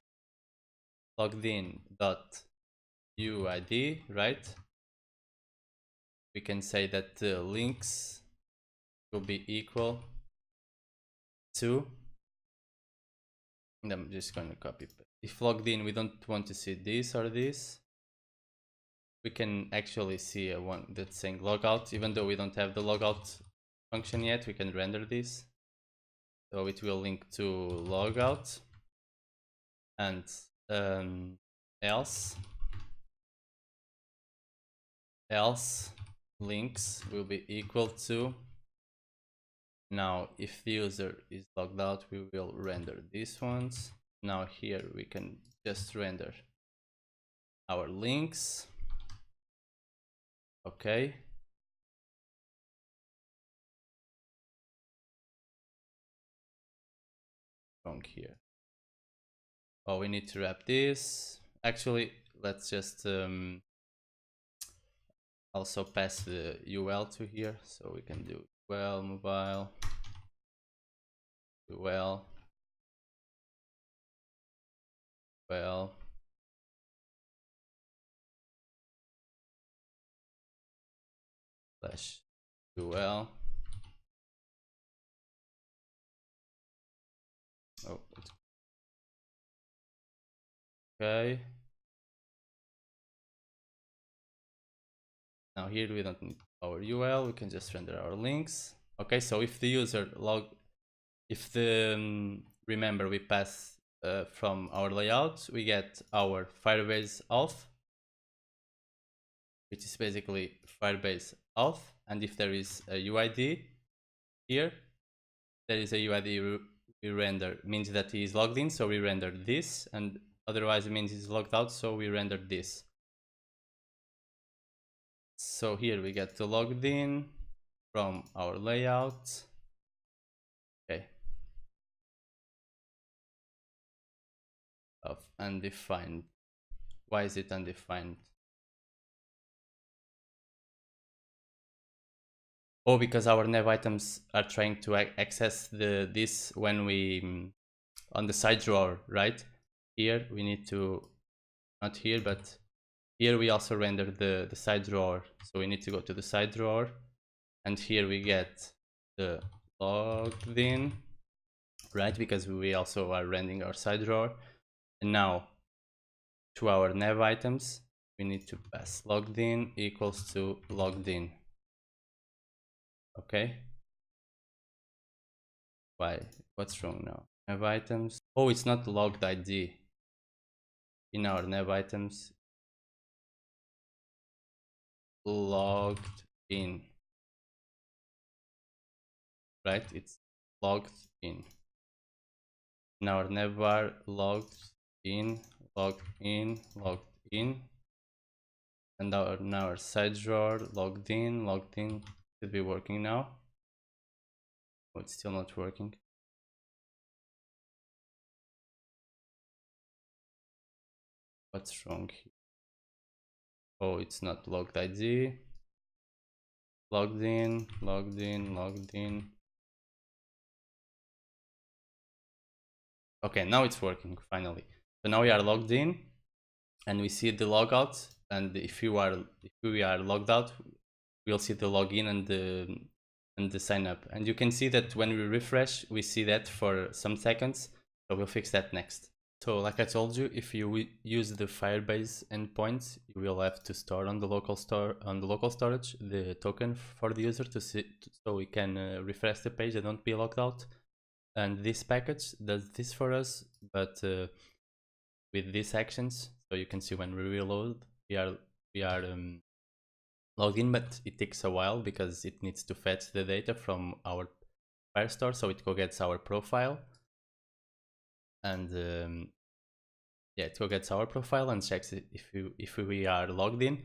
logged in dot UID, right? We can say that the links will be equal to, and I'm just going to copy paste. If logged in we don't want to see this or this, we can actually see a one that's saying logout. Even though we don't have the logout function yet, we can render this. So it will link to logout, and else links will be equal to. Now if the user is logged out, we will render these ones. Now here we can just render our links. Okay. Wrong here. Oh, we need to wrap this. Actually, let's just also pass the UL to here, so we can do UL mobile, UL slash UL. Oh, okay. Now here we don't need our UL, we can just render our links. Okay, so if the user remember we pass from our layout, we get our Firebase Auth, which is basically Firebase Auth, and if there is a UID here, there is a UID we render, means that he is logged in, so we render this, and otherwise it means he's logged out, so we render this. So here we get the logged in from our layout. Okay. Of undefined. Why is it undefined? Oh, because our nav items are trying to access this when we on the side drawer, right? Here we need to, not here, but here we also render the side drawer. So we need to go to the side drawer, and here we get the logged in, right? Because we also are rendering our side drawer. And now to our nav items, we need to pass logged in equals to logged in. Okay. Why? What's wrong now? Nav items. Oh, it's not logged ID in our nav items. Logged in. Right? It's logged in. In our navbar, logged in, logged in, logged in. And our side drawer, logged in should be working now. Oh, it's still not working. What's wrong here? Oh, it's not logged ID. Logged in, logged in, logged in. Okay, now it's working finally. So now we are logged in, and we see the logout. And if we are logged out, we'll see the login and the sign up. And you can see that when we refresh, we see that for some seconds. So we'll fix that next. So like I told you, if you use the Firebase endpoint, you will have to store on the local storage the token for the user to see, so we can refresh the page and don't be logged out. And this package does this for us, but with these actions, so you can see when we reload, we are logged in, but it takes a while because it needs to fetch the data from our firestore. So it go gets our profile, and yeah, it go gets our profile and checks it if we are logged in.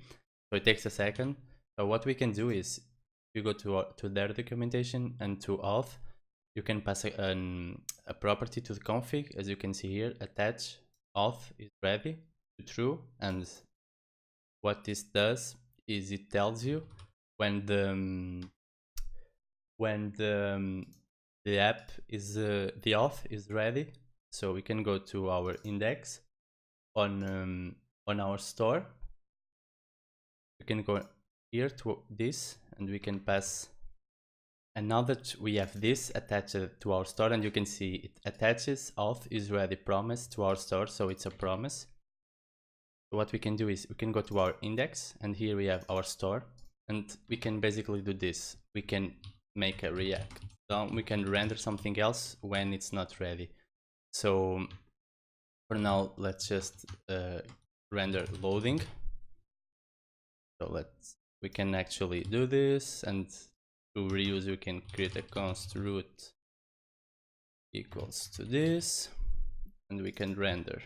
So it takes a second, So what we can do is, you go to their documentation and to auth, you can pass a property to the config. As you can see here, attach auth is ready to true, and what this does is it tells you when the app is the auth is ready. So we can go to our index on our store. We can go here to this, and we can pass. And now that we have this attached to our store, and you can see it attaches auth is ready promise to our store, so it's a promise. So what we can do is we can go to our index, and here we have our store, and we can basically do this. We can make a React. We can render something else when it's not ready. So for now, let's just render loading. So we can actually do this, and to reuse, we can create a const root equals to this, and we can render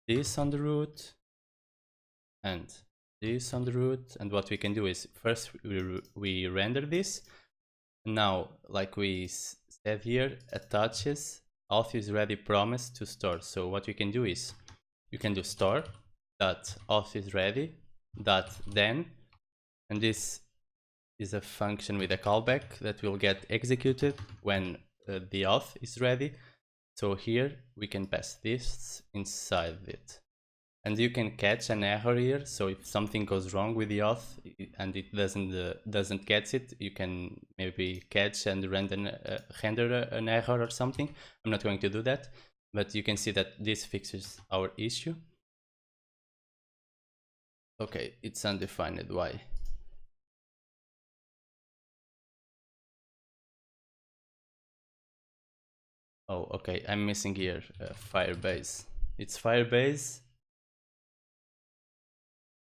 this on the root and this on the root. And what we can do is first we render this. Now, like we said here, attaches auth is ready promise to store. So what we can do is you can do store dot auth is ready dot then, and this is a function with a callback that will get executed when the auth is ready. So here we can pass this inside it, and you can catch an error here. So if something goes wrong with the auth and it doesn't catch it, you can maybe catch and render an error or something. I'm not going to do that, but you can see that this fixes our issue. Okay, it's undefined. Why? Oh, okay, I'm missing here Firebase. It's Firebase.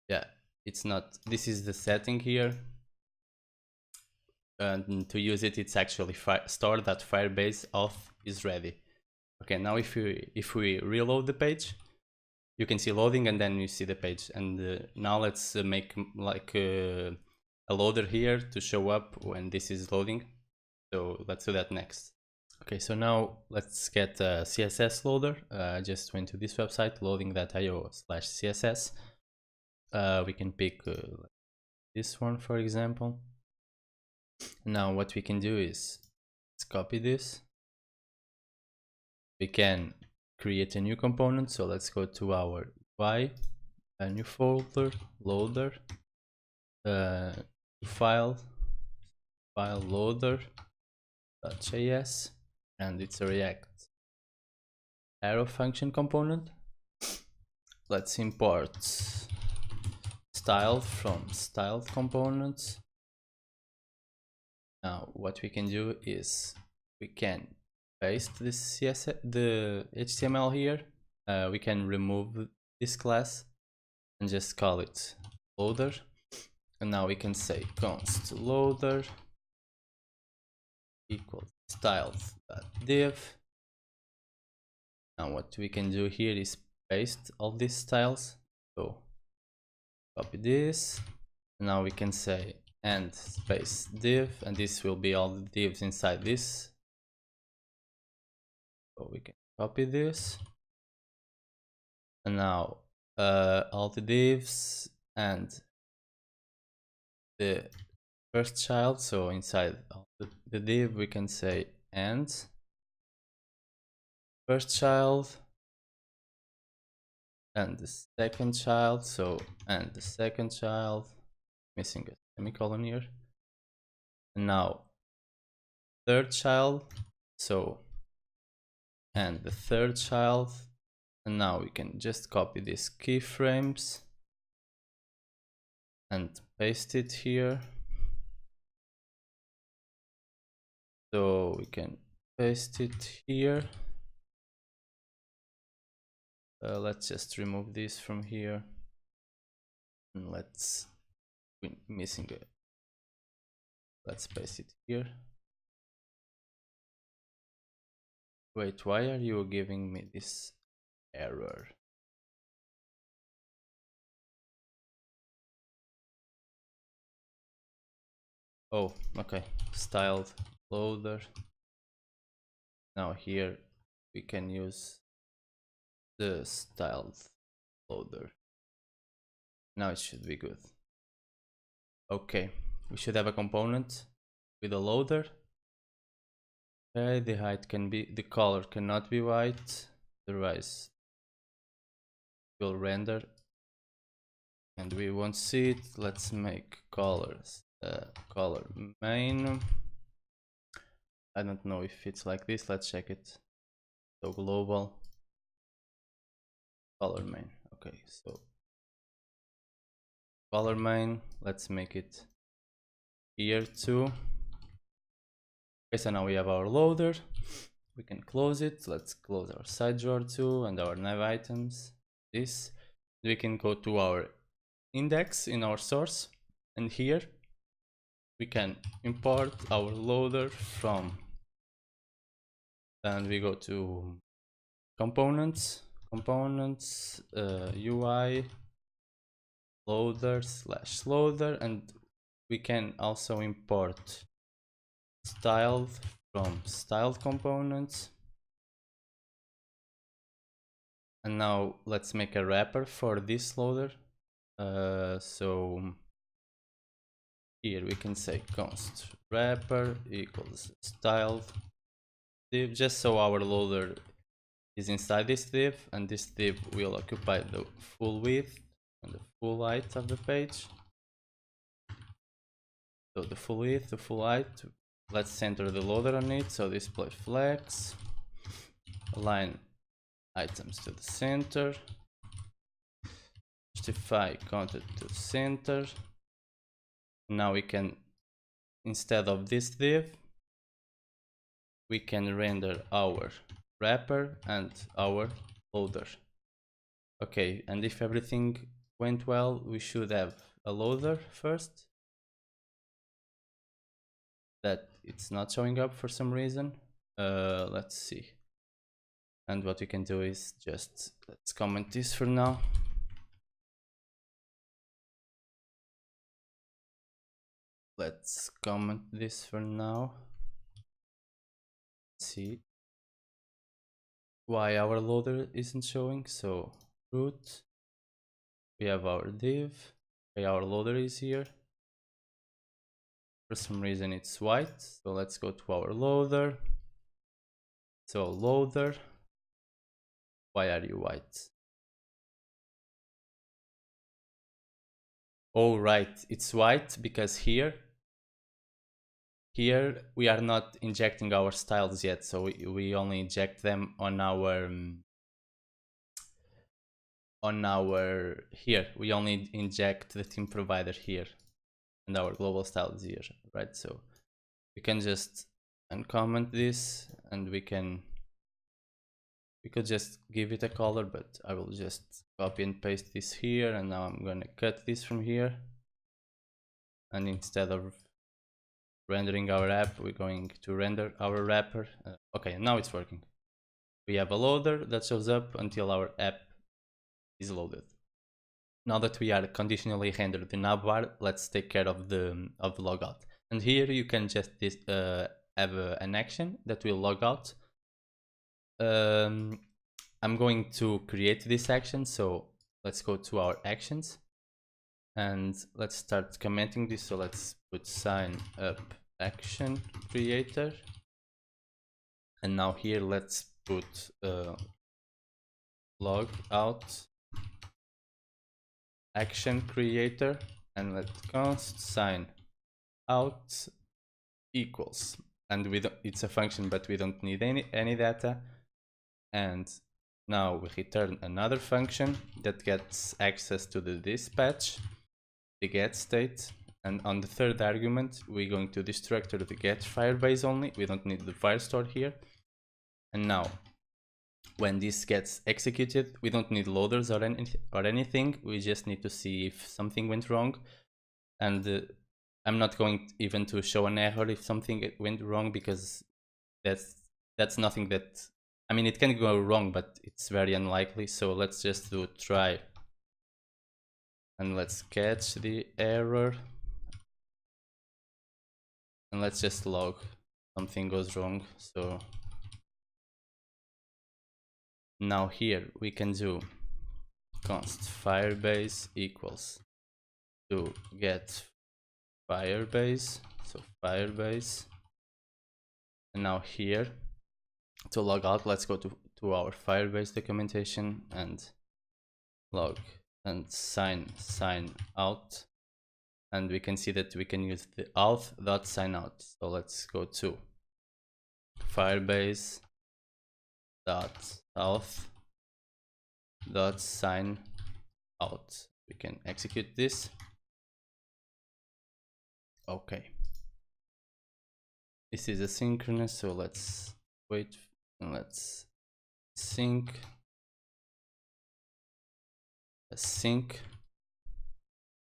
Yeah, it's not. This is the setting here. And to use it, it's actually store that Firebase auth is ready. Okay, now if we reload the page, you can see loading, and then you see the page. And now let's make like a loader here to show up when this is loading. So let's do that next. Okay, so now let's get a CSS loader. I just went to this website, loading.io/CSS. We can pick this one, for example. Now what we can do is let's copy this. We can create a new component. So let's go to our UI, a new folder, loader, file loader.js, and it's a React arrow function component. Let's import style from styled components. Now what we can do is we can paste this the HTML here. We can remove this class and just call it loader. And now we can say const loader equals styles.div. Now what we can do here is paste all these styles. So copy this. And now we can say and space div, and this will be all the divs inside this. So we can copy this, and now all the divs and the first child. So inside the div we can say and first child and the second child. So and the second child, missing a semicolon here. And now third child, so and the third child. And now we can just copy these keyframes and paste it here. So we can paste it here. Let's just remove this from here, and we're missing it. Let's paste it here. Wait, why are you giving me this error? Oh, okay, styled loader. Now here we can use the styled loader. Now it should be good. Okay, we should have a component with a loader. Okay, the height can be, the color cannot be white. The rise will render and we won't see it. Let's make colors color main. I don't know if it's like this. Let's check it. So global color main. Okay, so color main, let's make it here too. Okay, so now we have our loader. We can close it. Let's close our side drawer too and our nav items. This, we can go to our index in our source, and here we can import our loader from, and we go to components, UI loader/loader, and we can also import styled from styled components. And now let's make a wrapper for this loader. So here we can say const wrapper equals styled div, just so our loader is inside this div, and this div will occupy the full width and the full height of the page. So the full width, the full height. Let's center the loader on it. So display flex, align items to the center, justify content to center. Now we can, instead of this div, we can render our wrapper and our loader. Okay, and if everything went well, we should have a loader first. That it's not showing up for some reason. Let's see. And what we can do is just, let's comment this for now. Let's comment this for now. See why our loader isn't showing. So root, we have our div. Okay, our loader is here. For some reason it's white, so let's go to our loader. So loader, why are you white? Oh right, it's white because here we are not injecting our styles yet, so we only inject them on our here we only inject the theme provider here, and our global styles here, right? So we can just uncomment this, and we could just give it a color, but I will just copy and paste this here, and now I'm gonna cut this from here, and instead of rendering our app, we're going to render our wrapper. Okay, now it's working. We have a loader that shows up until our app is loaded. Now that we are conditionally rendered the navbar, let's take care of the logout. And here you can just have an action that will log out. I'm going to create this action, so let's go to our actions and let's start commenting this. So let's put sign up action creator, and now here let's put logout action creator, and let's const sign out equals, and it's a function, but we don't need any data. And now we return another function that gets access to the dispatch, the get state, and on the third argument we're going to destructor the get firebase only. We don't need the firestore here. And now when this gets executed, we don't need loaders or anything. We just need to see if something went wrong, and I'm not going even to show an error if something went wrong, because that's nothing that, I mean, it can go wrong, but it's very unlikely. So let's just do try, and let's catch the error. and let's just log something goes wrong. So now here we can do const firebase equals to get firebase, so firebase, and now here to log out, let's go to our firebase documentation and log and sign out, and we can see that we can use the auth.signout. So let's go to firebase auth.sign out. We can execute this. Okay, this is asynchronous, so let's wait and let's sync.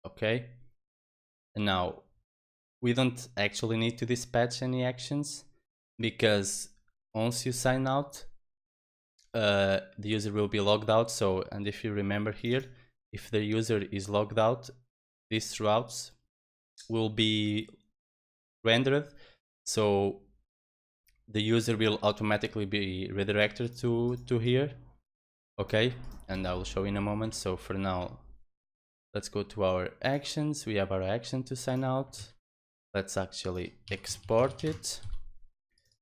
Okay, and now we don't actually need to dispatch any actions, because once you sign out, the user will be logged out. So, and if you remember here, if the user is logged out, these routes will be rendered, so the user will automatically be redirected to here. Okay, and I will show in a moment. So for now, let's go to our actions. We have our action to sign out. Let's actually export it.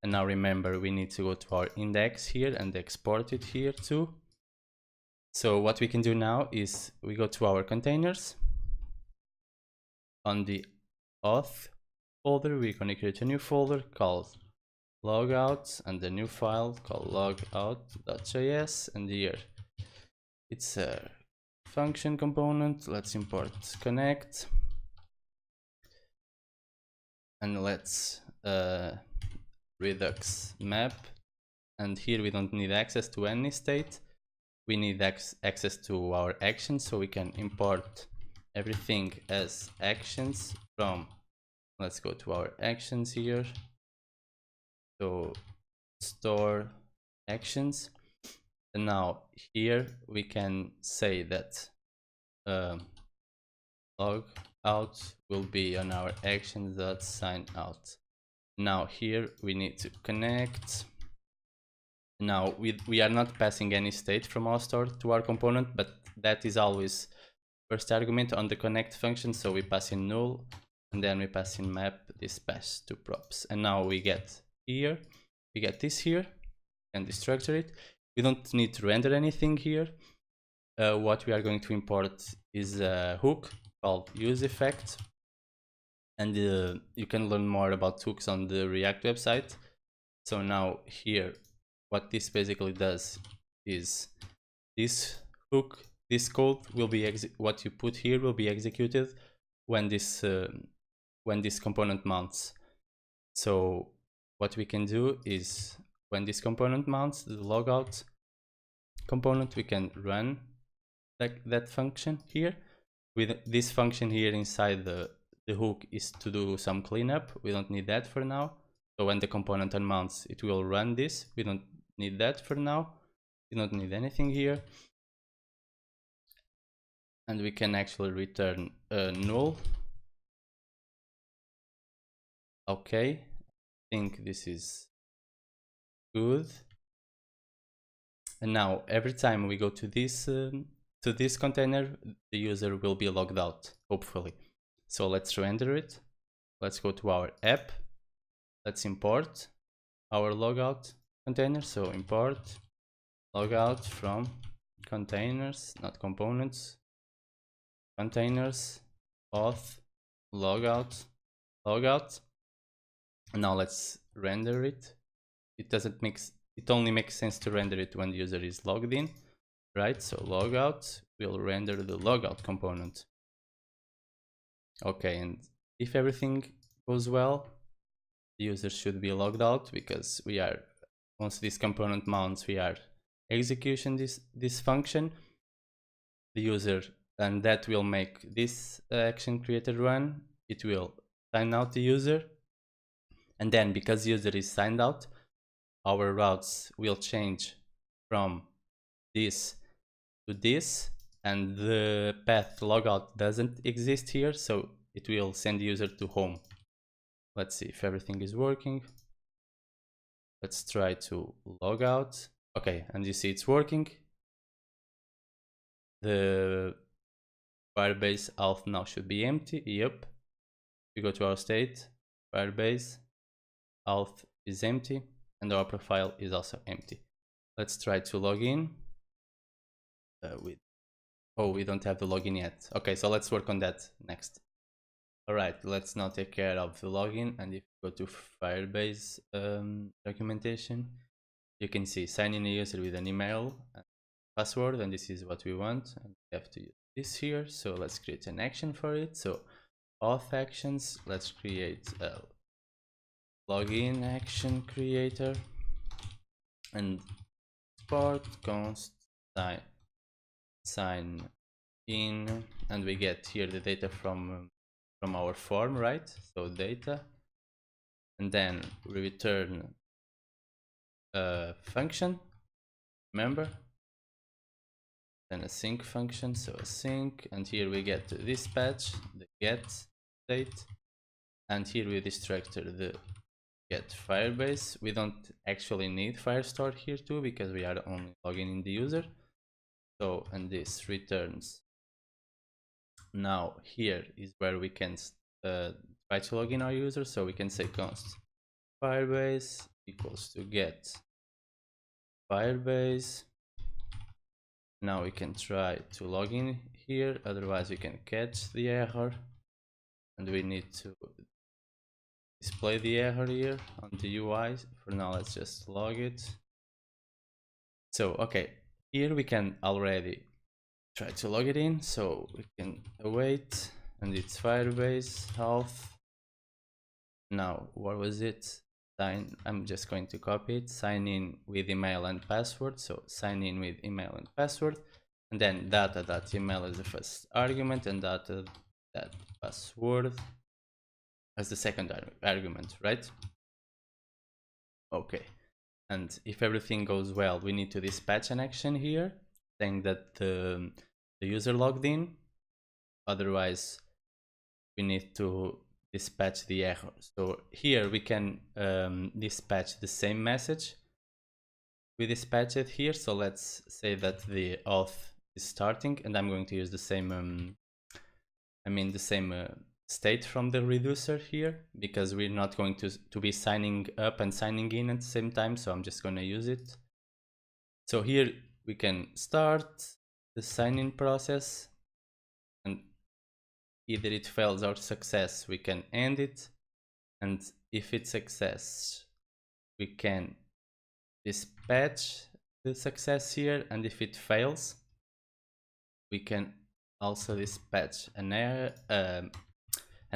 And now remember, we need to go to our index here and export it here too. So what we can do now is we go to our containers. On the auth folder, we're going to create a new folder called logout and a new file called logout.js, and here it's a function component. Let's import connect, and let's redux map, and here we don't need access to any state, we need access to our actions, so we can import everything as actions from, let's go to our actions here, so store actions, and now here we can say that log out will be on our actions.sign out. Now here we need to connect. Now we are not passing any state from Auth to our component, but that is always first argument on the connect function, so we pass in null and then we pass in map dispatch to props, and now we get here, we get this here and destructure it. We don't need to render anything here. What we are going to import is a hook called useEffect, and you can learn more about hooks on the React website. So now here, what this basically does is this hook, this code will be what you put here will be executed when this component mounts. So what we can do is when this component mounts, the logout component, we can run that function here. With this function here inside the hook is to do some cleanup. We don't need that for now. So when the component unmounts, it will run this. We don't need that for now. We don't need anything here. And we can actually return null. Okay, I think this is good. And now every time we go to this container, the user will be logged out, hopefully. So let's render it. Let's go to our app. Let's import our logout container. So import logout from containers, not components, containers, auth, logout. Now let's render it. It only makes sense to render it when the user is logged in, right? So logout will render the logout component. Okay, and if everything goes well, the user should be logged out, because we are, once this component mounts, we are executing this function, the user, and that will make this action creator run. It will sign out the user, and then because the user is signed out, our routes will change from this to this, and the path logout doesn't exist here, so it will send the user to home. let's see if everything is working. Let's try to log out. Okay, and you see it's working. The Firebase Auth now should be empty. Yep. We go to our state, Firebase Auth is empty, and our profile is also empty. Let's try to log in. We don't have the login yet. Okay, so let's work on that next. All right, let's now take care of the login. And if you go to Firebase documentation, you can see sign in a user with an email and password, and this is what we want. And we have to use this here. So let's create an action for it. So auth actions, let's create a login action creator and export const sign in, and we get here the data from our form, right? So data, and then we return a function, remember, then a sync function, so a sync, and here we get the dispatch, the get state, and here we destructor the get Firebase. We don't actually need firestore here too, because we are only logging in the user. So, and this returns. Now here is where we can try to log in our user. So we can say const Firebase equals to get Firebase. Now we can try to log in here, otherwise we can catch the error, and we need to display the error here on the UI. For now, let's just log it. So okay, here we can already try to log it in, so we can await, and it's Firebase Auth. Now what was it? I'm just going to copy it, sign in with email and password. So sign in with email and password, and then data.email is the first argument, and data.password as the second argument, right? Okay, and if everything goes well, we need to dispatch an action here saying that the user logged in. Otherwise, we need to dispatch the error. So here we can dispatch the same message we dispatched here. So let's say that the auth is starting, and I'm going to use the same the same state from the reducer here, because we're not going to be signing up and signing in at the same time. So I'm just going to use it. So here we can start the sign-in process, and either it fails or success, we can end it. And if it's success, we can dispatch the success here, and if it fails, we can also dispatch an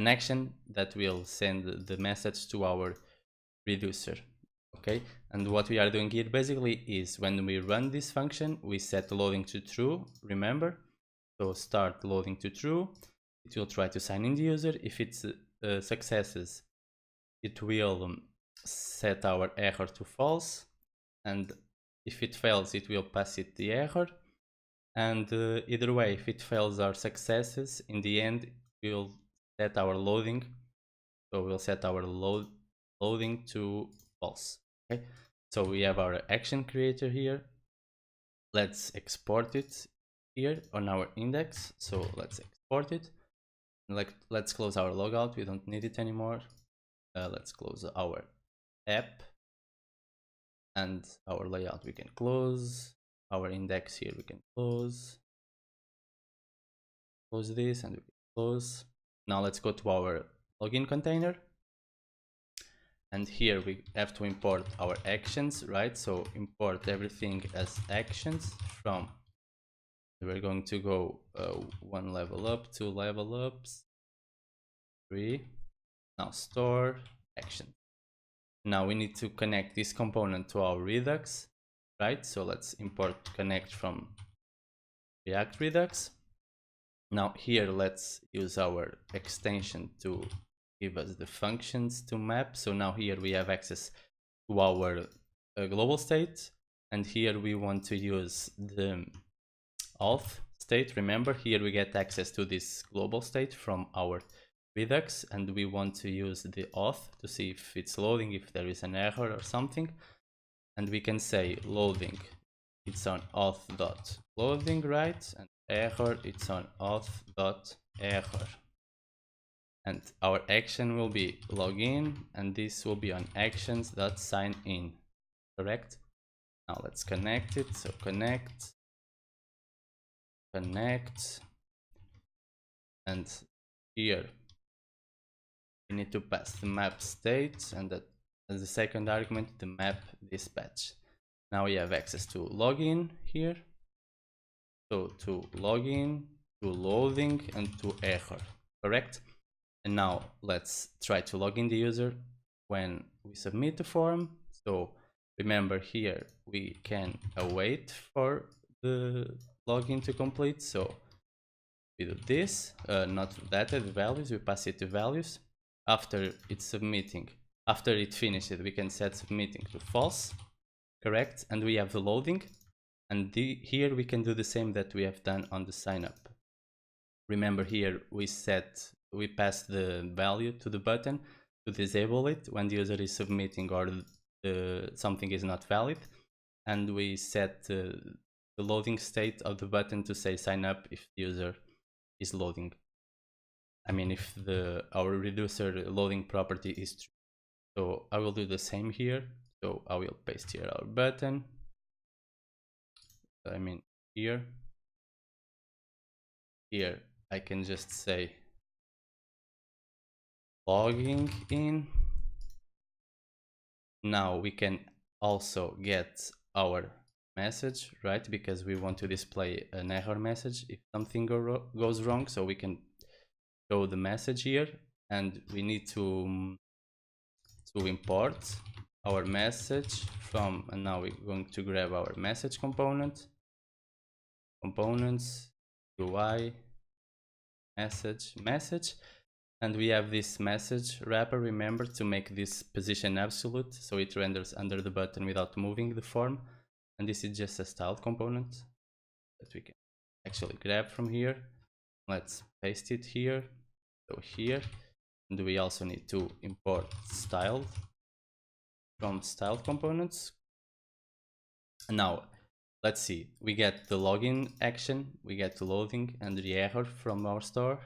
action that will send the message to our reducer. Okay, and what we are doing here basically is when we run this function, we set loading to true, remember? So start loading to true, it will try to sign in the user. If it's successes, it will set our error to false, and if it fails, it will pass it the error. And either way, if it fails our successes, in the end, we'll set our loading. So we'll set our loading to false. Okay, so we have our action creator here. Let's export it here on our index. So let's export it. Let's close our logout. We don't need it anymore. Let's close our app, and our layout we can close. Our index here we can close this, and we can close. Now let's go to our login container, and here we have to import our actions, right? So import everything as actions from, we're going to go 1 level up, 2 level ups, 3. Now store action. Now we need to connect this component to our Redux, right? So let's import connect from React Redux. Now here let's use our extension to give us the functions to map. So now here we have access to our global state, and here we want to use the auth state. Remember, here we get access to this global state from our Redux and we want to use the auth to see if it's loading, if there is an error or something. And we can say loading, it's on auth.loading, right? And error, it's on auth.error. And our action will be login, and this will be on actions.signin, correct? Now let's connect it. So connect, and here we need to pass the map state, and that as the second argument, the map dispatch. Now we have access to login here. So to login, to loading, and to error, correct? And now let's try to log in the user when we submit the form. So remember here, we can await for the login to complete. So we do this, not data, the values, we pass it to values. After it's submitting, after it finishes, we can set submitting to false, correct? And we have the loading. And here we can do the same that we have done on the sign up. Remember here we pass the value to the button to disable it when the user is submitting or something is not valid. And we set the loading state of the button to say sign up if the user is loading. I mean, if our reducer loading property is true. So I will do the same here. So I will paste here our button. I mean, here I can just say logging in. Now we can also get our message, right? Because we want to display an error message if something goes wrong. So we can show the message here, and we need to import our message from, and now we're going to grab our message components, UI, message, and we have this message wrapper. Remember to make this position absolute, so it renders under the button without moving the form. And this is just a styled component that we can actually grab from here. Let's paste it here. So here, and we also need to import styled from styled components. Now let's see, we get the login action, we get the loading and the error from our store.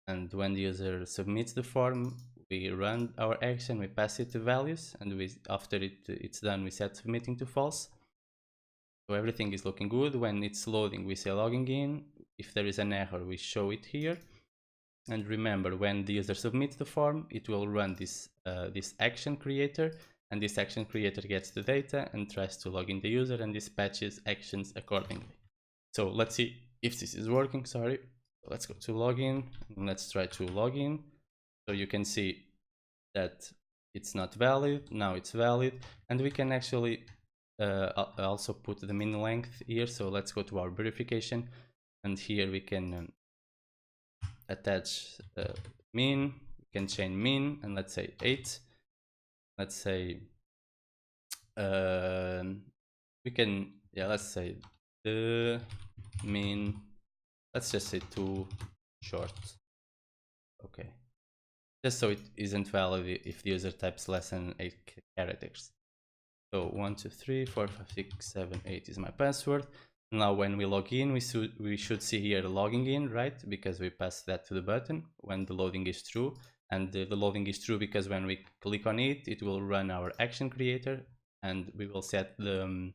And when the user submits the form, we run our action, we pass it to values, and after it's done, we set submitting to false. So everything is looking good. When it's loading, we say logging in. If there is an error, we show it here. And remember, when the user submits the form, it will run this action creator, and this action creator gets the data and tries to log in the user and dispatches actions accordingly. So let's see if this is working. Sorry. Let's go to login and let's try to log in. So you can see that it's not valid. Now it's valid, and we can actually also put the min length here. So let's go to our verification, and here we can attach min. We can change min, and let's say 8. Let's say we can, yeah, let's say the min, let's just say too short. Okay, just so it isn't valid if the user types less than 8 characters. So 1 2 3 4 5 6 7 8 is my password. Now when we log in, we should see here logging in, right? Because we pass that to the button when the loading is true. And the loading is true because when we click on it, it will run our action creator, and we will set on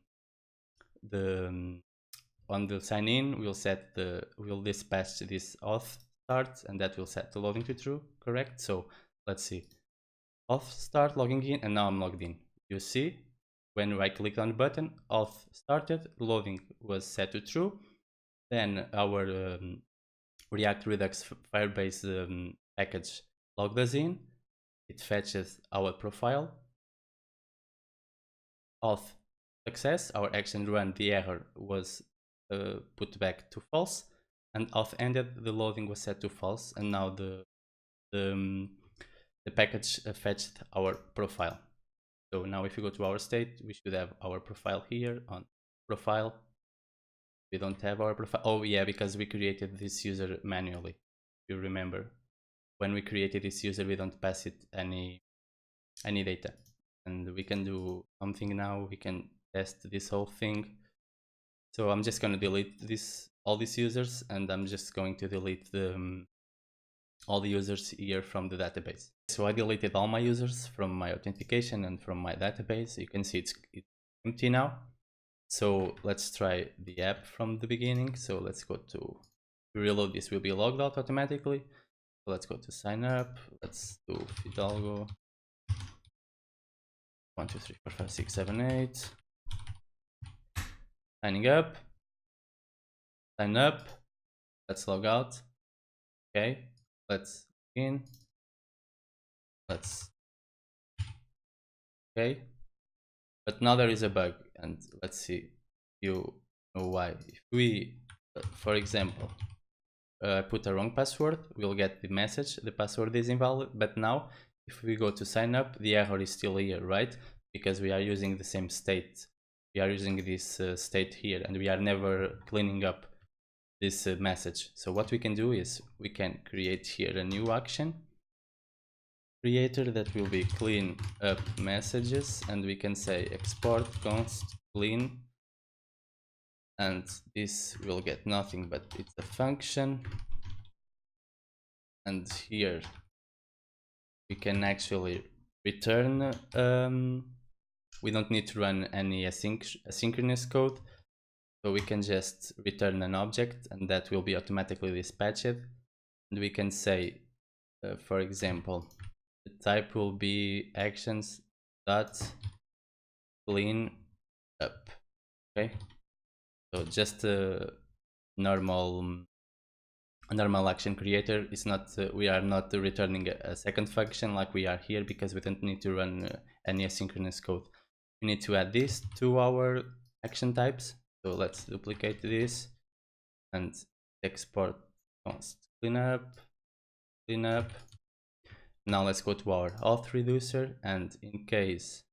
the sign in, we'll dispatch this auth start, and that will set the loading to true, correct? So let's see, auth start logging in, and now I'm logged in. You see, when I clicked on the button, auth started, loading was set to true. Then our React Redux Firebase package logged us in. It fetches our profile. Auth success, our action run, the error was put back to false, and auth ended, the loading was set to false, and now the package fetched our profile. So now if you go to our state, we should have our profile here on profile. We don't have our profile. Oh yeah, because we created this user manually. You remember when we created this user, we don't pass it any data. And we can do something now. We can test this whole thing. So I'm just going to delete all these users, and I'm just going to delete all the users here from the database. So I deleted all my users from my authentication and from my database. You can see it's empty now. So let's try the app from the beginning. So let's go to reload. This will be logged out automatically. So let's go to sign up. Let's do Fidalgo 1 2 3 4 5 6 7 8. Signing up. Sign up. Let's log out. Okay. Let's in. Okay. But now there is a bug, and let's see if you know why. If we, for example, put a wrong password, we'll get the message, the password is invalid. But now, if we go to sign up, the error is still here, right? Because we are using the same state. We are using this state here, and we are never cleaning up this message. So what we can do is we can create here a new action creator that will be clean up messages, and we can say export const clean, and this will get nothing, but it's a function. And here we can actually return, we don't need to run any asynchronous code, so we can just return an object, and that will be automatically dispatched. And we can say, for example, the type will be actions dot clean up. Okay, so just a normal action creator. It's not we are not returning a second function like we are here, because we don't need to run any asynchronous code. We need to add this to our action types. So let's duplicate this and export const clean up. Now let's go to our auth reducer, and in case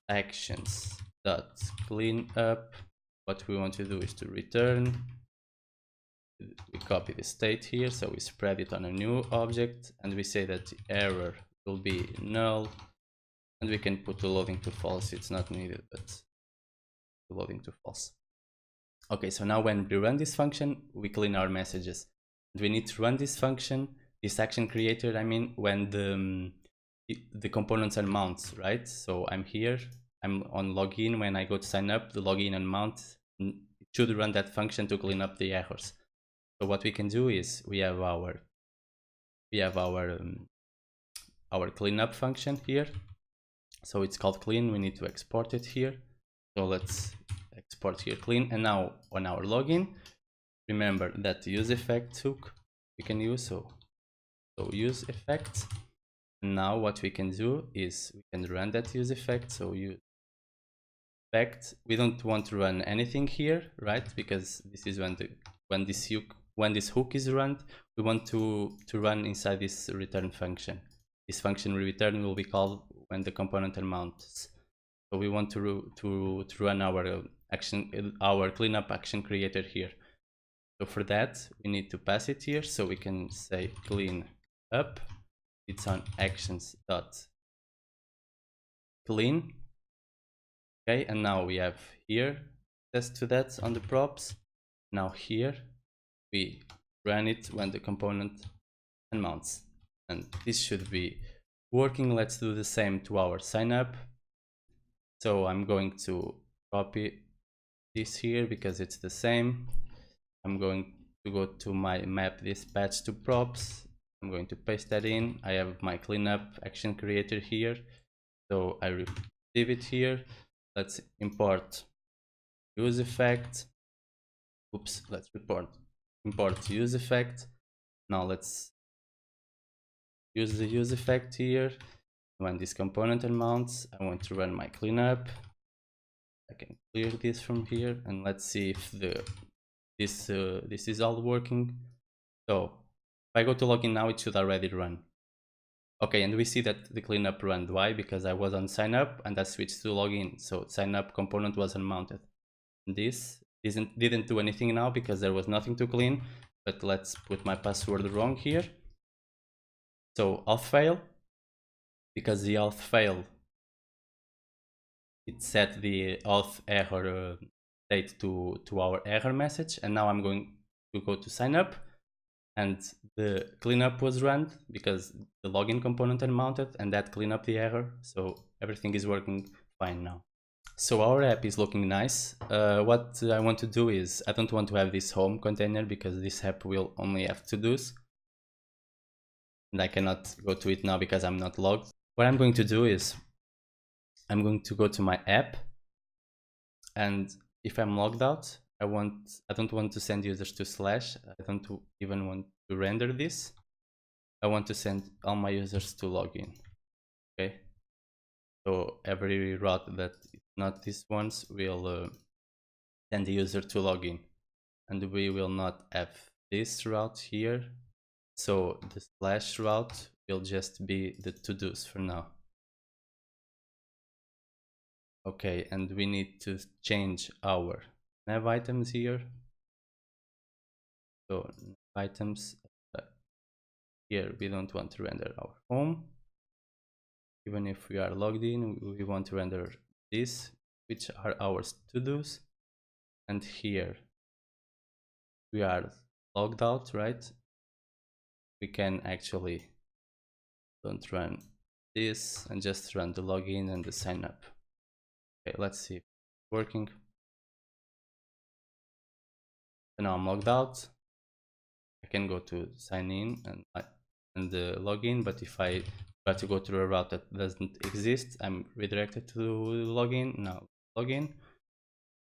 actions dot clean up, what we want to do is to return. We copy the state here, so we spread it on a new object, and we say that the error will be null, and we can put the loading to false. It's not needed, but the loading to false. Okay, so now when we run this function, we clean our messages. And we need to run this function, this action creator, I mean, when the components are mounts, right? So I'm here, I'm on login. When I go to sign up, the login and mount, it should run that function to clean up the errors. So what we can do is we have our cleanup function here. So it's called clean. We need to export it here. So let's export here clean. And now on our login, remember that the use effect hook we can use. So use effect. And now what we can do is we can run that use effect. So use effect. We don't want to run anything here, right? Because this is when this hook is run, we want to run inside this return function. This function return will be called when the component mounts. So we want to run our cleanup action creator here. So for that, we need to pass it here. So we can say clean up. It's on actions dot clean. Okay, and now we have here access to that on the props. Now here we run it when the component mounts, and this should be working. Let's do the same to our sign up. So I'm going to copy this here because it's the same. I'm going to go to my map dispatch to props. I'm going to paste that in. I have my cleanup action creator here, so I receive it here. Let's import use effect. Oops, let's import use effect. Now let's use the use effect here. When this component mounts, I want to run my cleanup. I can clear this from here, and let's see if this is all working. So if I go to login now, it should already run. Okay, and we see that the cleanup ran. Why? Because I was on sign up and I switched to login, so sign up component wasn't mounted. This didn't do anything now because there was nothing to clean. But let's put my password wrong here. So auth fail, because the auth fail, it set the auth error state to our error message, and now I'm going to go to sign up, and the cleanup was run because the login component unmounted, and that cleaned up the error, so everything is working fine now. So our app is looking nice. What I want to do is, I don't want to have this home container because this app will only have to-dos, and I cannot go to it now because I'm not logged. What I'm going to do is, I'm going to go to my app, and if I'm logged out, I don't want to send users to slash. I don't even want to render this. I want to send all my users to login. Okay. So every route that is not these ones will send the user to login, and we will not have this route here. So the slash route will just be the to-dos for now. Okay, and we need to change our nav items here. So items here, we don't want to render our home. Even if we are logged in, we want to render this, which are our to-dos. And here we are logged out, right? We can actually don't run this and just run the login and the sign up. Okay, let's see if it's working. So now I'm logged out. I can go to sign in and login, but if I try to go to a route that doesn't exist, I'm redirected to login. Now login.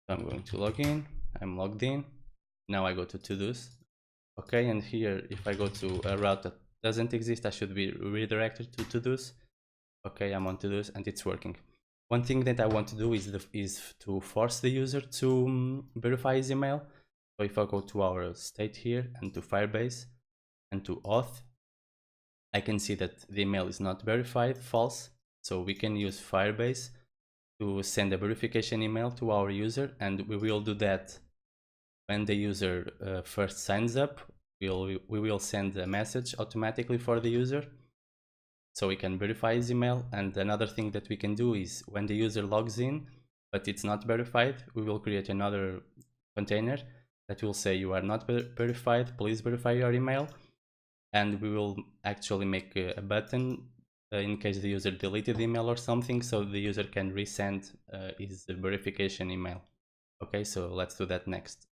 So I'm going to login. I'm logged in. Now I go to to-dos. Okay, and here if I go to a route that doesn't exist, I should be redirected to to-dos. Okay, I'm on to-dos and it's working. One thing that I want to do is to force the user to verify his email. So if I go to our state here and to Firebase and to Auth, I can see that the email is not verified, false. So we can use Firebase to send a verification email to our user, and we will do that when the user first signs up. We will send a message automatically for the user, so we can verify his email. And another thing that we can do is when the user logs in but it's not verified, we will create another container that will say you are not verified, please verify your email, and we will actually make a button in case the user deleted the email or something, so the user can resend his verification email. Okay, so let's do that next.